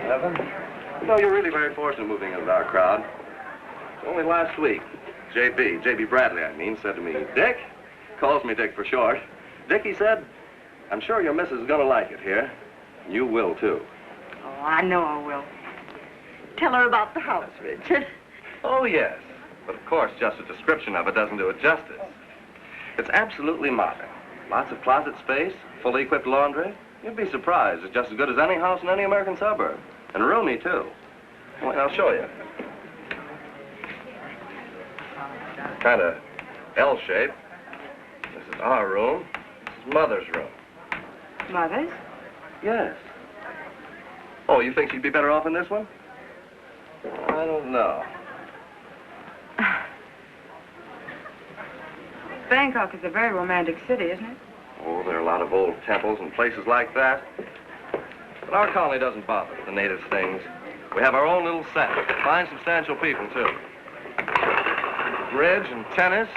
Evan? No, you're really very fortunate moving into our crowd. Only last week, J.B. Bradley, I mean, said to me, Dick, calls me Dick for short. Dick, he said, I'm sure your missus is going to like it here. You will, too. Oh, I know I will. Tell her about the house, Richard. Oh, yes. But, of course, just a description of it doesn't do it justice. It's absolutely modern. Lots of closet space, fully equipped laundry. You'd be surprised. It's just as good as any house in any American suburb. And roomy, too. Well, I'll show you. Kind of L-shaped. This is our room. This is Mother's room. Mother's? Yes. Oh, you think she'd be better off in this one? I don't know. Bangkok is a very romantic city, isn't it? Oh, there are a lot of old temples and places like that. But our colony doesn't bother with the native things. We have our own little set. Fine, substantial people, too. Bridge and tennis.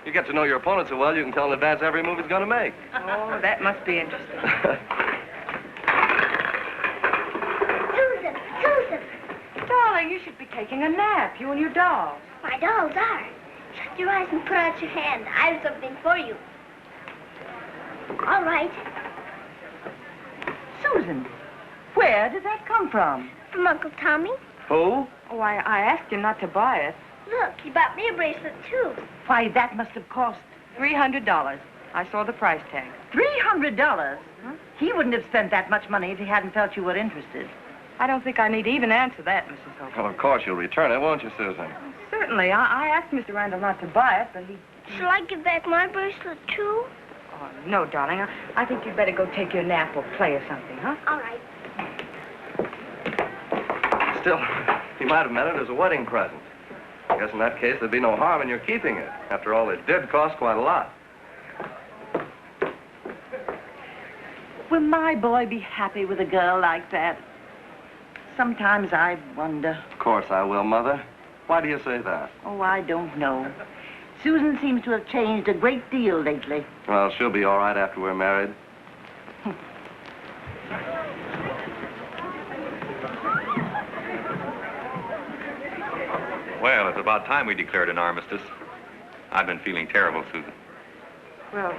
You get to know your opponent so well, you can tell in advance every move he's going to make. Oh, that must be interesting. Susan! Darling, you should be taking a nap, you and your dolls. My dolls are. Shut your eyes and put out your hand. I have something for you. All right. Susan, where did that come from? From Uncle Tommy. Who? Oh, I asked him not to buy it. Look, he bought me a bracelet, too. Why, that must have cost $300. I saw the price tag. $300? Huh? He wouldn't have spent that much money if he hadn't felt you were interested. I don't think I need to even answer that, Mrs. Hope. Well, of course you'll return it, won't you, Susan? Certainly. I asked Mr. Randall not to buy it, but he... Shall I give back my bracelet, too? Oh, no, darling. I think you'd better go take your nap or play or something, huh? All right. Still, he might have meant it as a wedding present. I guess in that case, there'd be no harm in your keeping it. After all, it did cost quite a lot. Will my boy be happy with a girl like that? Sometimes I wonder. Of course I will, Mother. Why do you say that? Oh, I don't know. Susan seems to have changed a great deal lately. Well, she'll be all right after we're married. Well, it's about time we declared an armistice. I've been feeling terrible, Susan. Well,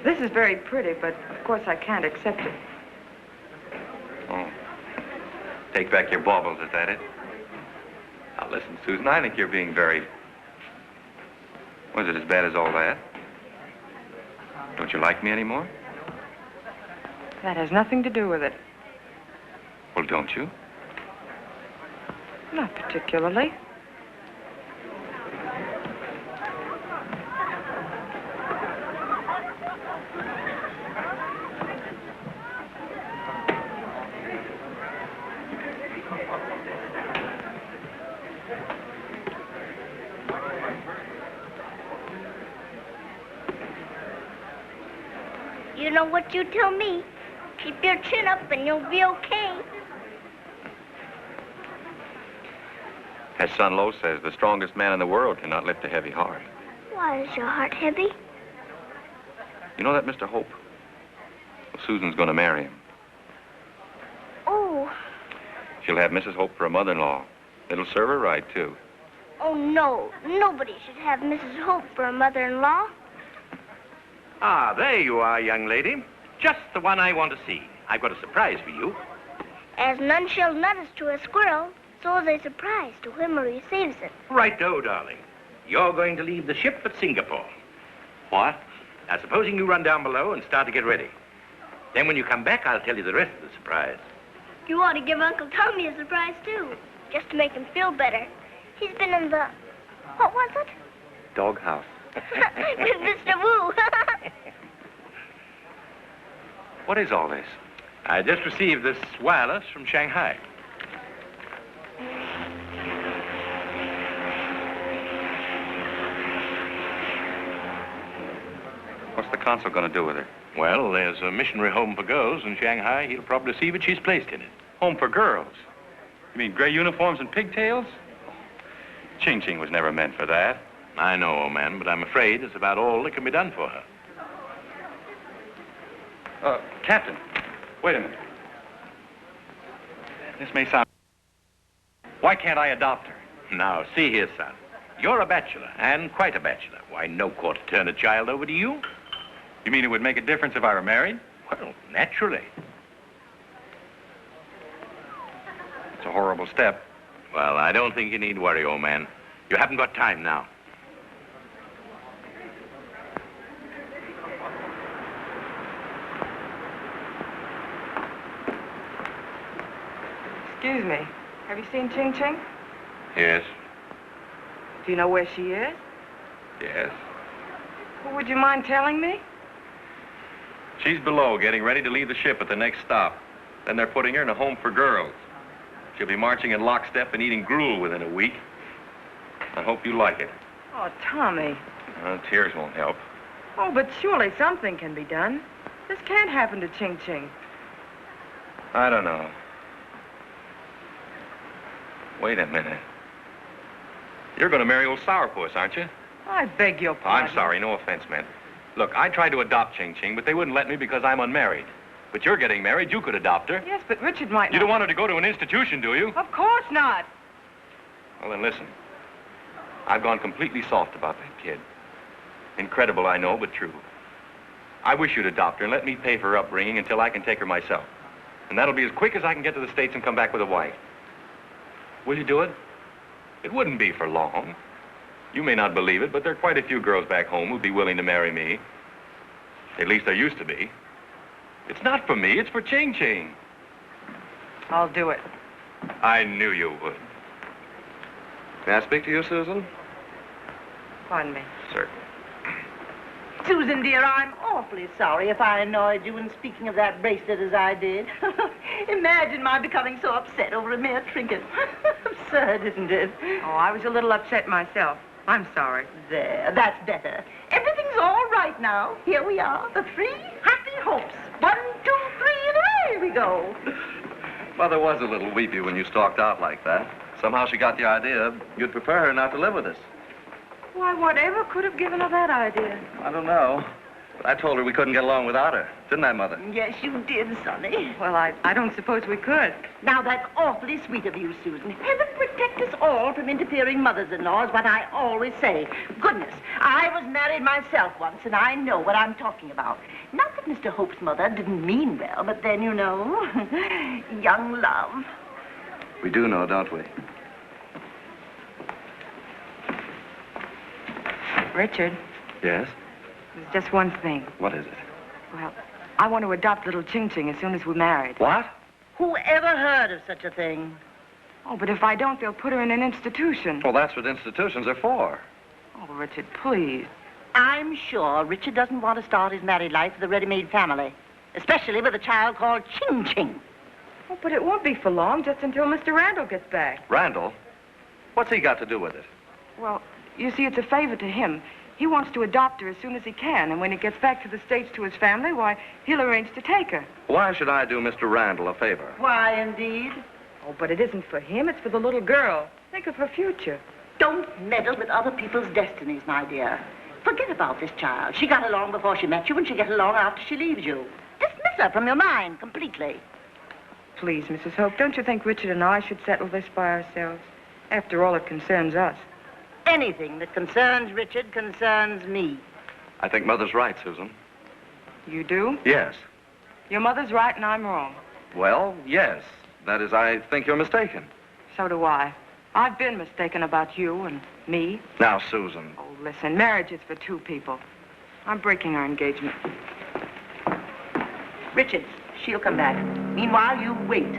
this is very pretty, but of course I can't accept it. Oh. Take back your baubles, is that it? Now, listen, Susan, I think you're being very... Was it as bad as all that? Don't you like me anymore? That has nothing to do with it. Well, don't you? Not particularly. You know what you tell me. Keep your chin up and you'll be okay. As son Lo says, the strongest man in the world cannot lift a heavy heart. Why is your heart heavy? You know that Mr. Hope? Well, Susan's going to marry him. Oh. She'll have Mrs. Hope for a mother-in-law. It'll serve her right, too. Oh, no. Nobody should have Mrs. Hope for a mother-in-law. Ah, there you are, young lady. Just the one I want to see. I've got a surprise for you. As none shall notice to a squirrel, so is a surprise to him who receives it. Righto, darling. You're going to leave the ship at Singapore. What? Now, supposing you run down below and start to get ready. Then when you come back, I'll tell you the rest of the surprise. You ought to give Uncle Tommy a surprise, too, just to make him feel better. He's been in the... What was it? Doghouse. With Mr. Wu. What is all this? I just received this wireless from Shanghai. What's the consul going to do with her? Well, there's a missionary home for girls in Shanghai. He'll probably see that she's placed in it. Home for girls? You mean gray uniforms and pigtails? Ching Ching was never meant for that. I know, old man, but I'm afraid it's about all that can be done for her. Captain, wait a minute. This may sound... Why can't I adopt her? Now, see here, son. You're a bachelor, and quite a bachelor. Why, no court to turn a child over to you. You mean it would make a difference if I were married? Well, naturally. It's a horrible step. Well, I don't think you need worry, old man. You haven't got time now. Excuse me. Have you seen Ching Ching? Yes. Do you know where she is? Yes. Well, would you mind telling me? She's below, getting ready to leave the ship at the next stop. Then they're putting her in a home for girls. She'll be marching in lockstep and eating gruel within a week. I hope you like it. Oh, Tommy. Tears won't help. Oh, but surely something can be done. This can't happen to Ching Ching. I don't know. Wait a minute. You're going to marry old Sourpuss, aren't you? I beg your Oh, pardon. I'm sorry, no offense meant. Look, I tried to adopt Ching Ching, but they wouldn't let me because I'm unmarried. But you're getting married, you could adopt her. Yes, but Richard might not... You don't want her to go to an institution, do you? Of course not. Well, then listen. I've gone completely soft about that kid. Incredible, I know, but true. I wish you'd adopt her and let me pay for her upbringing until I can take her myself. And that'll be as quick as I can get to the States and come back with a wife. Will you do it? It wouldn't be for long. You may not believe it, but there are quite a few girls back home who'd be willing to marry me. At least there used to be. It's not for me, it's for Ching Ching. I'll do it. I knew you would. May I speak to you, Susan? Pardon me. Sir. Susan, dear, I'm awfully sorry if I annoyed you in speaking of that bracelet as I did. Imagine my becoming so upset over a mere trinket. Absurd, isn't it? Oh, I was a little upset myself. I'm sorry. There, that's better. Everything's all right now. Here we are, the three happy hopes. 1, 2, 3, and away we go. Mother was a little weepy when you stalked out like that. Somehow she got the idea you'd prefer her not to live with us. Why, whatever could have given her that idea? I don't know. But I told her we couldn't get along without her. Didn't I, Mother? Yes, you did, Sonny. Well, I don't suppose we could. Now, that's awfully sweet of you, Susan. Heaven protect us all from interfering mothers-in-law is what I always say. Goodness, I was married myself once, and I know what I'm talking about. Not that Mr. Hope's mother didn't mean well, but then, you know, young love. We do know, don't we? Richard, Yes? there's just one thing. What is it? Well, I want to adopt little Ching Ching as soon as we're married. What? Who ever heard of such a thing? Oh, but if I don't, they'll put her in an institution. Well, that's what institutions are for. Oh, Richard, please. I'm sure Richard doesn't want to start his married life with a ready-made family, especially with a child called Ching Ching. Oh, but it won't be for long, just until Mr. Randall gets back. Randall? What's he got to do with it? Well, you see, it's a favor to him. He wants to adopt her as soon as he can, and when he gets back to the States to his family, why, he'll arrange to take her. Why should I do Mr. Randall a favor? Why, indeed? Oh, but it isn't for him. It's for the little girl. Think of her future. Don't meddle with other people's destinies, my dear. Forget about this child. She got along before she met you, and she'll get along after she leaves you. Dismiss her from your mind completely. Please, Mrs. Hope, don't you think Richard and I should settle this by ourselves? After all, it concerns us. Anything that concerns Richard concerns me. I think Mother's right, Susan. You do? Yes. Your mother's right and I'm wrong. Well, yes. That is, I think you're mistaken. So do I. I've been mistaken about you and me. Now, Susan. Oh, listen, marriage is for two people. I'm breaking our engagement. Richard, she'll come back. Meanwhile, you wait.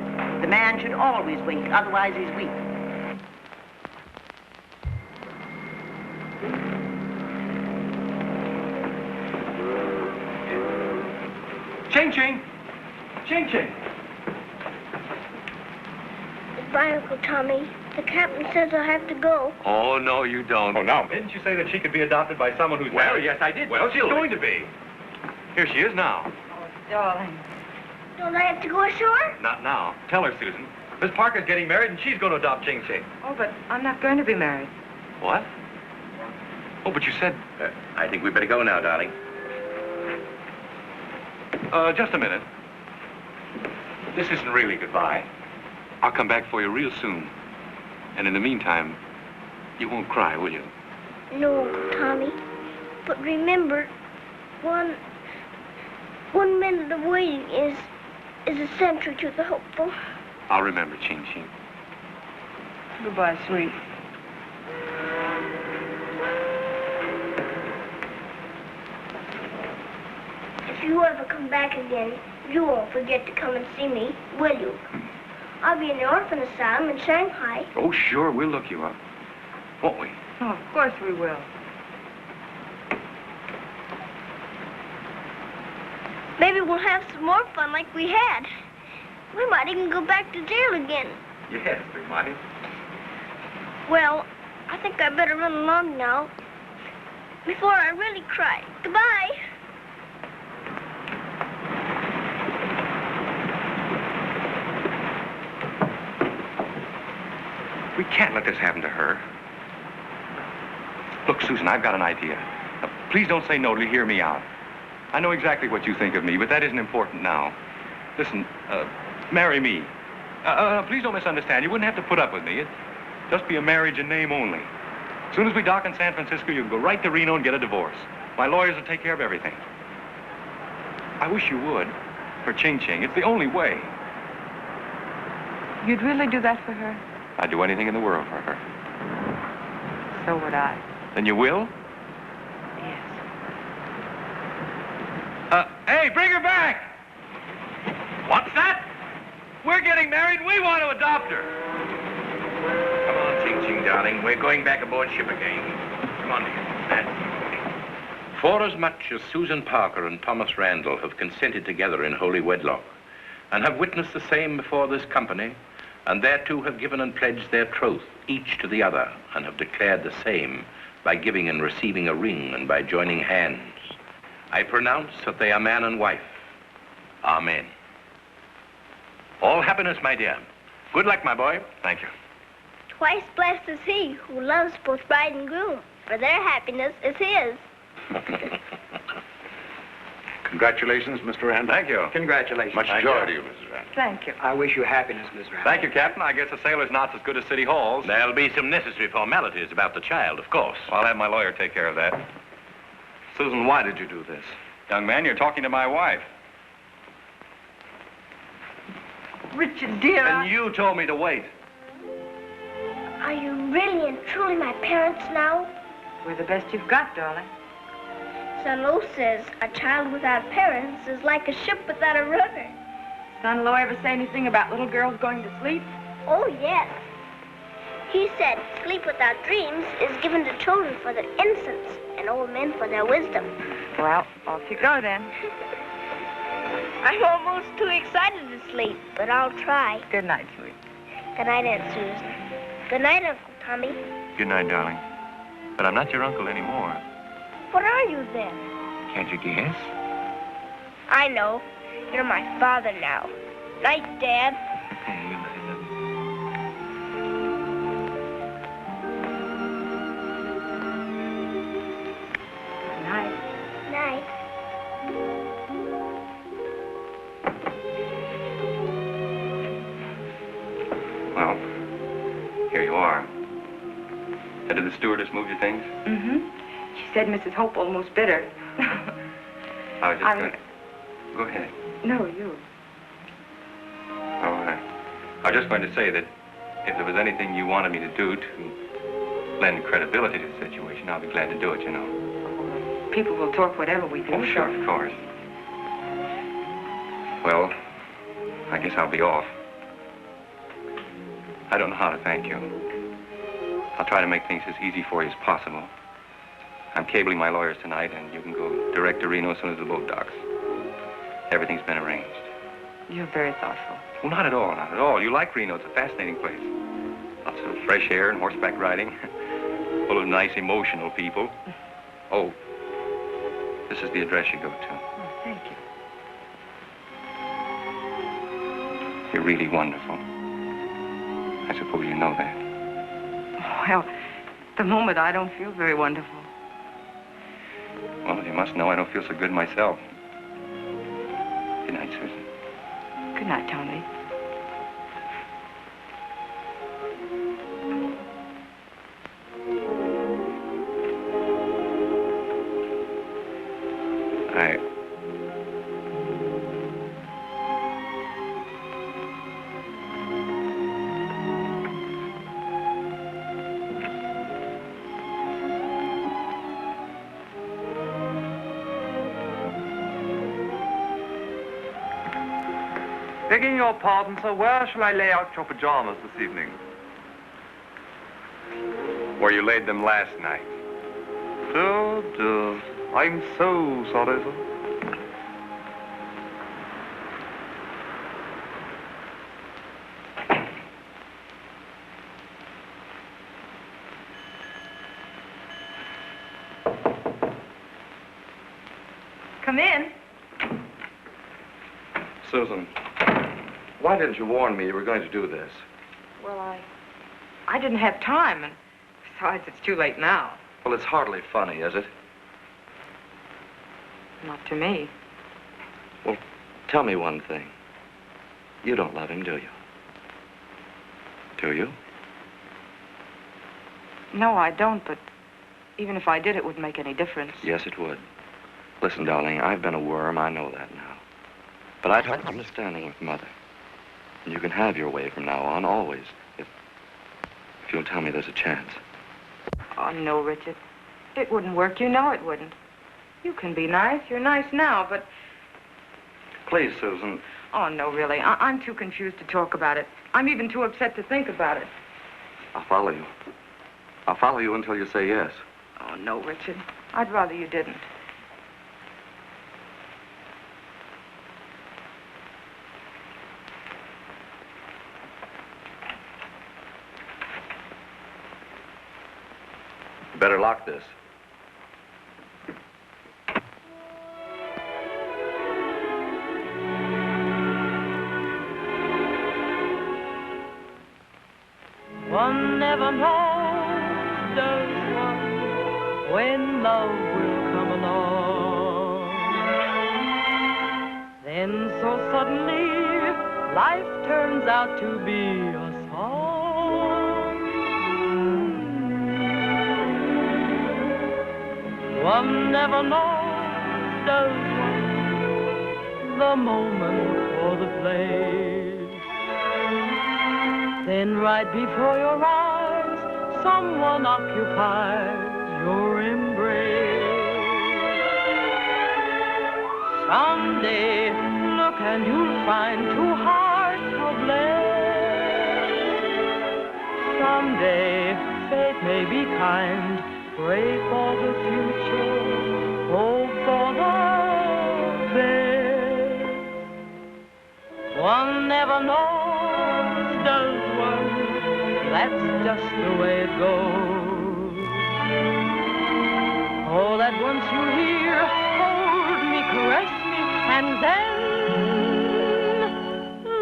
The man should always wait, otherwise he's weak. Ching Ching! Ching Ching! Goodbye, Uncle Tommy. The captain says I have to go. Oh, no, you don't. Oh, no. Didn't you say that she could be adopted by someone who's Well, married? yes, I did. Well, she's Shirley. going to be. Here she is now. Oh, darling. Don't I have to go ashore? Not now. Tell her, Susan. Miss Parker's getting married, and she's going to adopt Ching Ching. Oh, but I'm not going to be married. What? Oh, but you said... I think we'd better go now, darling. Just a minute. This isn't really goodbye. I'll come back for you real soon. And in the meantime, you won't cry, will you? No, Uncle Tommy. But remember, one minute of waiting is a century to the hopeful. I'll remember, Ching Ching. Goodbye, sweet. If you ever come back again, you won't forget to come and see me, will you? I'll be in the orphan asylum in Shanghai. Oh, sure, we'll look you up. Won't we? Oh, of course we will. Maybe we'll have some more fun like we had. We might even go back to jail again. Yes, we might. Well, I think I better run along now before I really cry. Goodbye. We can't let this happen to her. Look, Susan, I've got an idea. Now, please don't say no to hear me out. I know exactly what you think of me, but that isn't important now. Listen, marry me. Please don't misunderstand. You wouldn't have to put up with me. It'd just be a marriage in name only. As soon as we dock in San Francisco, you can go right to Reno and get a divorce. My lawyers will take care of everything. I wish you would, for Ching Ching. It's the only way. You'd really do that for her? I'd do anything in the world for her. So would I. Then you will? Yes. Hey, bring her back! What's that? We're getting married, we want to adopt her. Come on, Ching Ching, darling. We're going back aboard ship again. Come on, dear. Forasmuch as Susan Parker and Thomas Randall have consented together in holy wedlock, and have witnessed the same before this company, and thereto have given and pledged their troth, each to the other, and have declared the same by giving and receiving a ring and by joining hands, I pronounce that they are man and wife. Amen. All happiness, my dear. Good luck, my boy. Thank you. Twice blessed is he who loves both bride and groom, for their happiness is his. Congratulations, Mr. Randall. Thank you. Congratulations. Much Thank joy you. to you, Mrs. Randall. Thank you. I wish you happiness, Miss Randall. Thank you, Captain. I guess a sailor's knot's as good as City Hall's. There'll be some necessary formalities about the child, of course. I'll have my lawyer take care of that. Susan, why did you do this? Young man, you're talking to my wife. Richard, dear, And you told me to wait. Are you really and truly my parents now? We're the best you've got, darling. Son Lo says a child without parents is like a ship without a rudder. Son Lo ever say anything about little girls going to sleep? Oh, yes. He said sleep without dreams is given to children for their innocence and old men for their wisdom. Well, off you go then. I'm almost too excited to sleep, but I'll try. Good night, sweet. Good night, Aunt Susan. Good night, Uncle Tommy. Good night, darling. But I'm not your uncle anymore. What are you then? Can't you guess? I know. You're my father now. Night, Dad. Night. Night. Well, here you are. Did the stewardess move your things? Mm-hmm. She said Mrs. Hope almost bit her. I was just going to... Go ahead. No, you. All right. I was just going to say that if there was anything you wanted me to do to lend credibility to the situation, I'll be glad to do it, you know. People will talk whatever we do. Oh, sure, of course. Well, I guess I'll be off. I don't know how to thank you. I'll try to make things as easy for you as possible. I'm cabling my lawyers tonight, and you can go direct to Reno as soon as the boat docks. Everything's been arranged. You're very thoughtful. Well, not at all, not at all. You like Reno. It's a fascinating place. Lots of fresh air and horseback riding. Full of nice, emotional people. Oh, this is the address you go to. Oh, thank you. You're really wonderful. I suppose you know that. Well, at the moment I don't feel very wonderful. Well, you must know I don't feel so good myself. Good night, Susan. Good night, Tony. Begging your pardon, sir, where shall I lay out your pajamas this evening? Where you laid them last night. Dear. I'm so sorry, sir. Come in. Susan, why didn't you warn me you were going to do this? Well, I didn't have time, and besides, it's too late now. Well, it's hardly funny, is it? Not to me. Well, tell me one thing. You don't love him, do you? Do you? No, I don't, but even if I did, it wouldn't make any difference. Yes, it would. Listen, darling, I've been a worm. I know that now. But I'd have an understanding with Mother. And you can have your way from now on, always, if you'll tell me there's a chance. Oh, no, Richard. It wouldn't work. You know it wouldn't. You can be nice. You're nice now, but... Please, Susan. Oh, no, really. I'm too confused to talk about it. I'm even too upset to think about it. I'll follow you. I'll follow you until you say yes. Oh, no, Richard. I'd rather you didn't. You better lock this. One never knows, does one, when love will come along. Then so suddenly, life turns out to be a song. One never knows, does one, the moment or the place. Then right before your eyes, someone occupies your embrace. Someday, look and you'll find two hearts are blessed. Someday, fate may be kind, pray for the future, hope for the best. One never knows, does one? That's just the way it goes. Oh, that once you'll hear, hold me, caress me, and then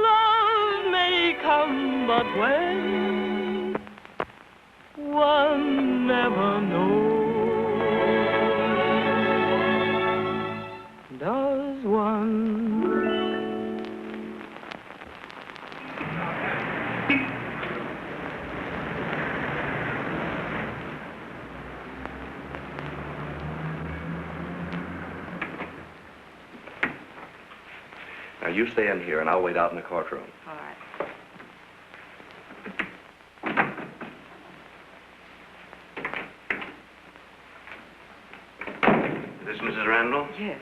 love may come, but when one never knows, does one? Now, you stay in here, and I'll wait out in the courtroom. All right. Is this Mrs. Randall? Yes.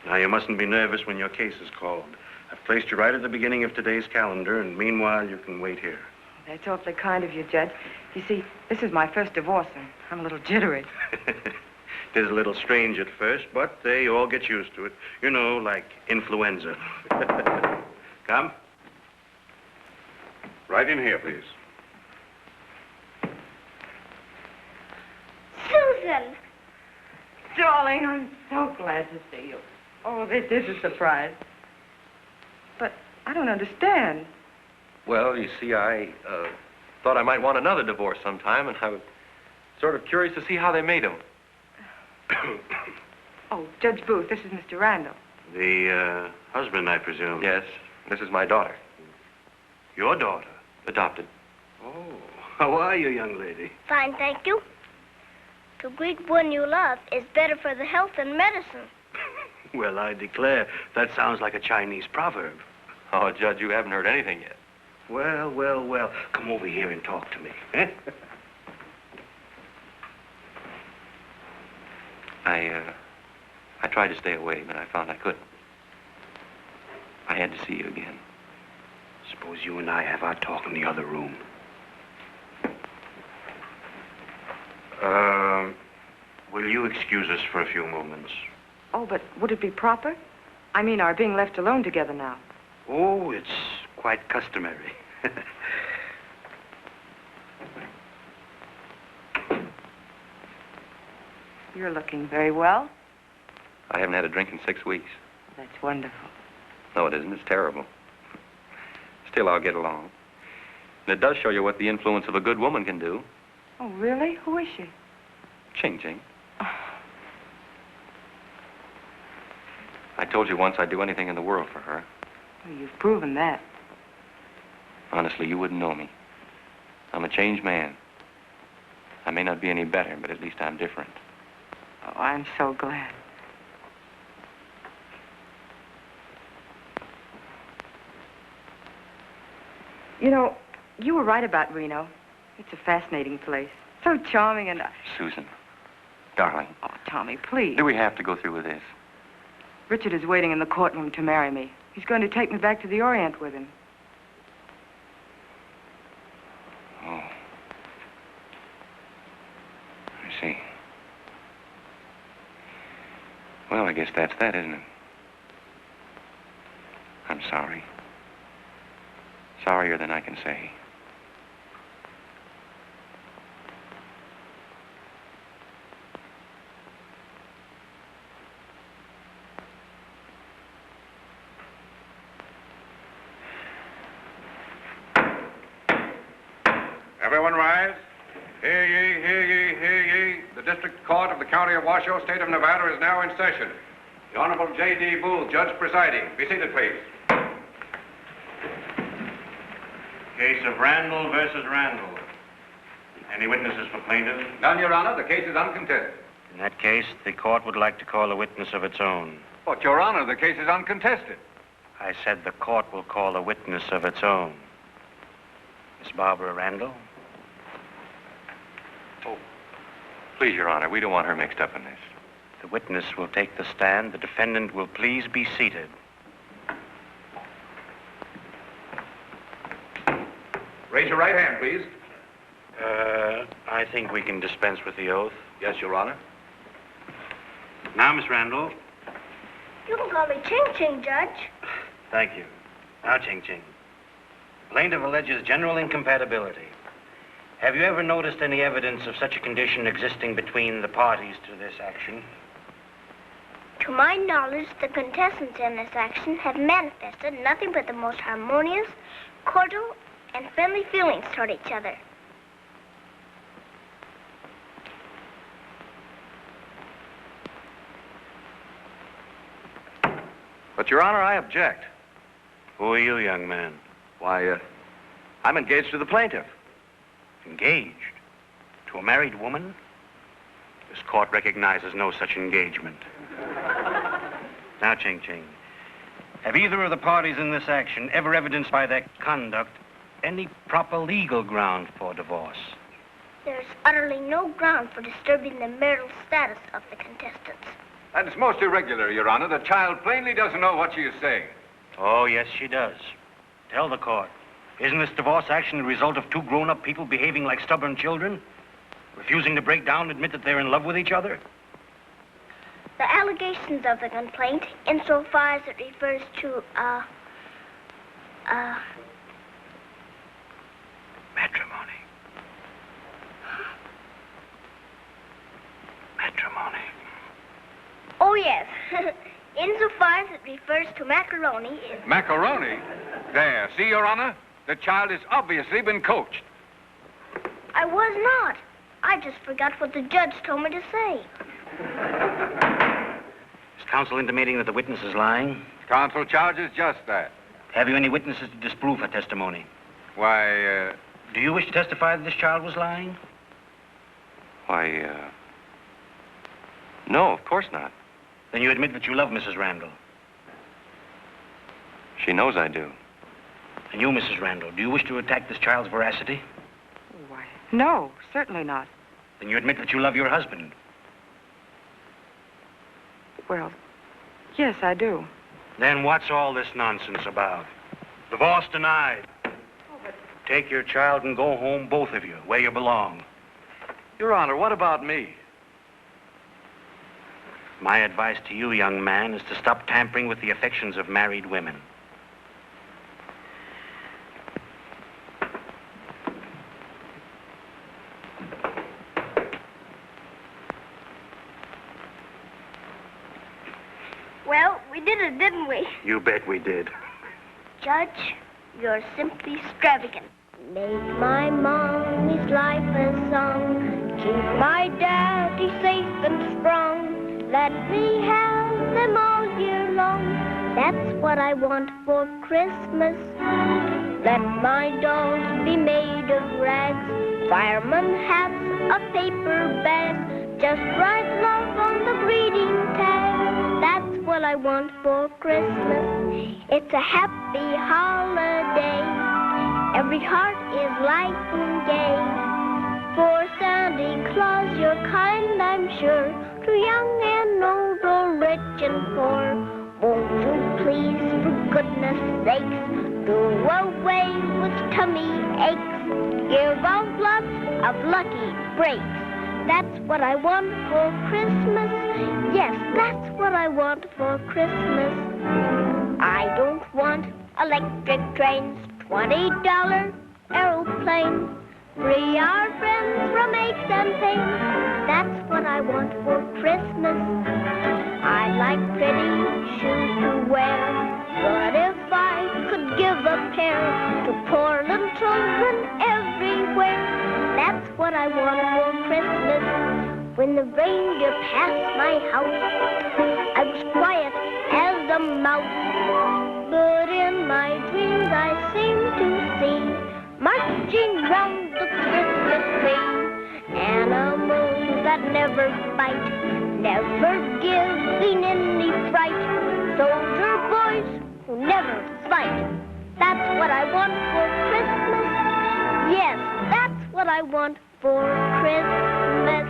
Now, you mustn't be nervous when your case is called. I've placed you right at the beginning of today's calendar, and meanwhile, you can wait here. That's awfully kind of you, Judge. You see, this is my first divorce, and I'm a little jittery. It is a little strange at first, but they all get used to it. You know, like influenza. Come. Right in here, please. Susan! Darling, I'm so glad to see you. Oh, this is a surprise. But I don't understand. Well, you see, I thought I might want another divorce sometime, and I was sort of curious to see how they made them. Oh, Judge Booth, this is Mr. Randall. The husband, I presume. Yes, this is my daughter. Your daughter? Adopted. Oh, how are you, young lady? Fine, thank you. To greet one you love is better for the health than medicine. Well, I declare, that sounds like a Chinese proverb. Oh, Judge, you haven't heard anything yet. Well, well, well. Come over here and talk to me. Eh? I tried to stay away, but I found I couldn't. I had to see you again. Suppose you and I have our talk in the other room. Will you excuse us for a few moments? Oh, but would it be proper? I mean, our being left alone together now. Oh, it's quite customary. You're looking very well. I haven't had a drink in 6 weeks. That's wonderful. No, it isn't. It's terrible. Still, I'll get along. And it does show you what the influence of a good woman can do. Oh, really? Who is she? Ching Ching. I told you once I'd do anything in the world for her. Well, you've proven that. Honestly, you wouldn't know me. I'm a changed man. I may not be any better, but at least I'm different. Oh, I'm so glad. You know, you were right about Reno. It's a fascinating place. So charming and... Susan, darling. Oh, Tommy, please. Do we have to go through with this? Richard is waiting in the courtroom to marry me. He's going to take me back to the Orient with him. Oh. I see. Well, I guess that's that, isn't it? I'm sorry. Sorrier than I can say. Everyone rise. Hear ye, hear ye, hear ye. The District Court of the County of Washoe, State of Nevada, is now in session. The Honorable J.D. Booth, judge presiding. Be seated, please. Case of Randall versus Randall. Any witnesses for plaintiff? None, Your Honor. The case is uncontested. In that case, the court would like to call a witness of its own. But, Your Honor, the case is uncontested. I said the court will call a witness of its own. Miss Barbara Randall? Oh, please, Your Honor, we don't want her mixed up in this. The witness will take the stand. The defendant will please be seated. Raise your right hand, please. I think we can dispense with the oath. Yes, Your Honor. Now, Miss Randall. You can call me Ching Ching, Judge. Thank you. Now, Ching Ching. Plaintiff alleges general incompatibility. Have you ever noticed any evidence of such a condition existing between the parties to this action? To my knowledge, the contestants in this action have manifested nothing but the most harmonious, cordial, and friendly feelings toward each other. But, Your Honor, I object. Who are you, young man? Why, I'm engaged to the plaintiff. Engaged? To a married woman? This court recognizes no such engagement. Now, Ching Ching, have either of the parties in this action ever evidenced by their conduct any proper legal ground for divorce? There's utterly no ground for disturbing the marital status of the contestants. That's most irregular, Your Honor. The child plainly doesn't know what she is saying. Oh, yes, she does. Tell the court. Isn't this divorce action the result of two grown-up people behaving like stubborn children? Refusing to break down and admit that they're in love with each other? The allegations of the complaint, insofar as it refers to, matrimony. Matrimony. Oh, yes. Insofar as it refers to macaroni, Macaroni? There, see, Your Honor? The child has obviously been coached. I was not. I just forgot what the judge told me to say. Is counsel intimating that the witness is lying? Counsel charges just that. Have you any witnesses to disprove her testimony? Why, Do you wish to testify that this child was lying? Why, no, of course not. Then you admit that you love Mrs. Randall. She knows I do. And you, Mrs. Randall, do you wish to attack this child's veracity? Why, no, certainly not. Then you admit that you love your husband. Well, yes, I do. Then what's all this nonsense about? Divorce denied. Take your child and go home, both of you, where you belong. Your Honor, what about me? My advice to you, young man, is to stop tampering with the affections of married women. Well, we did it, didn't we? You bet we did. Judge, you're simply extravagant. Make my mommy's life a song. Keep my daddy safe and strong. Let me have them all year long. That's what I want for Christmas. Let my dolls be made of rags. Fireman hats, a paper bag. Just write love on the greeting tag. That's what I want for Christmas. It's a happy holiday. Every heart is light and gay. For Santa Claus, you're kind, I'm sure. To young and old, or rich and poor. Won't you please, for goodness sakes, do away with tummy aches. Give out lots of lucky breaks. That's what I want for Christmas. Yes, that's what I want for Christmas. I don't want electric trains, $20 aeroplanes. Free our friends from aches and pains. That's what I want for Christmas. I like pretty shoes to wear. But if I could give a pair to poor little children everywhere, that's what I want for Christmas. When the reindeer passed my house, I was quiet as a mouse. But in my dreams I seemed to see marching round the Christmas tree. Animals that never bite, never giving any fright. Soldier boys who never fight. That's what I want for Christmas. Yes, that's what I want for Christmas.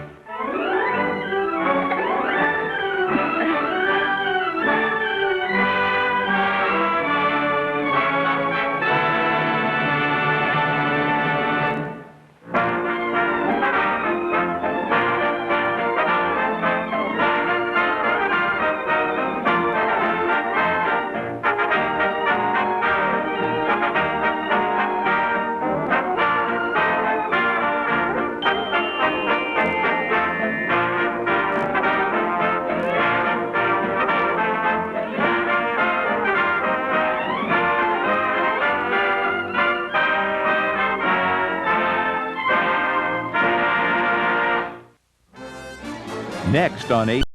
Next on 8.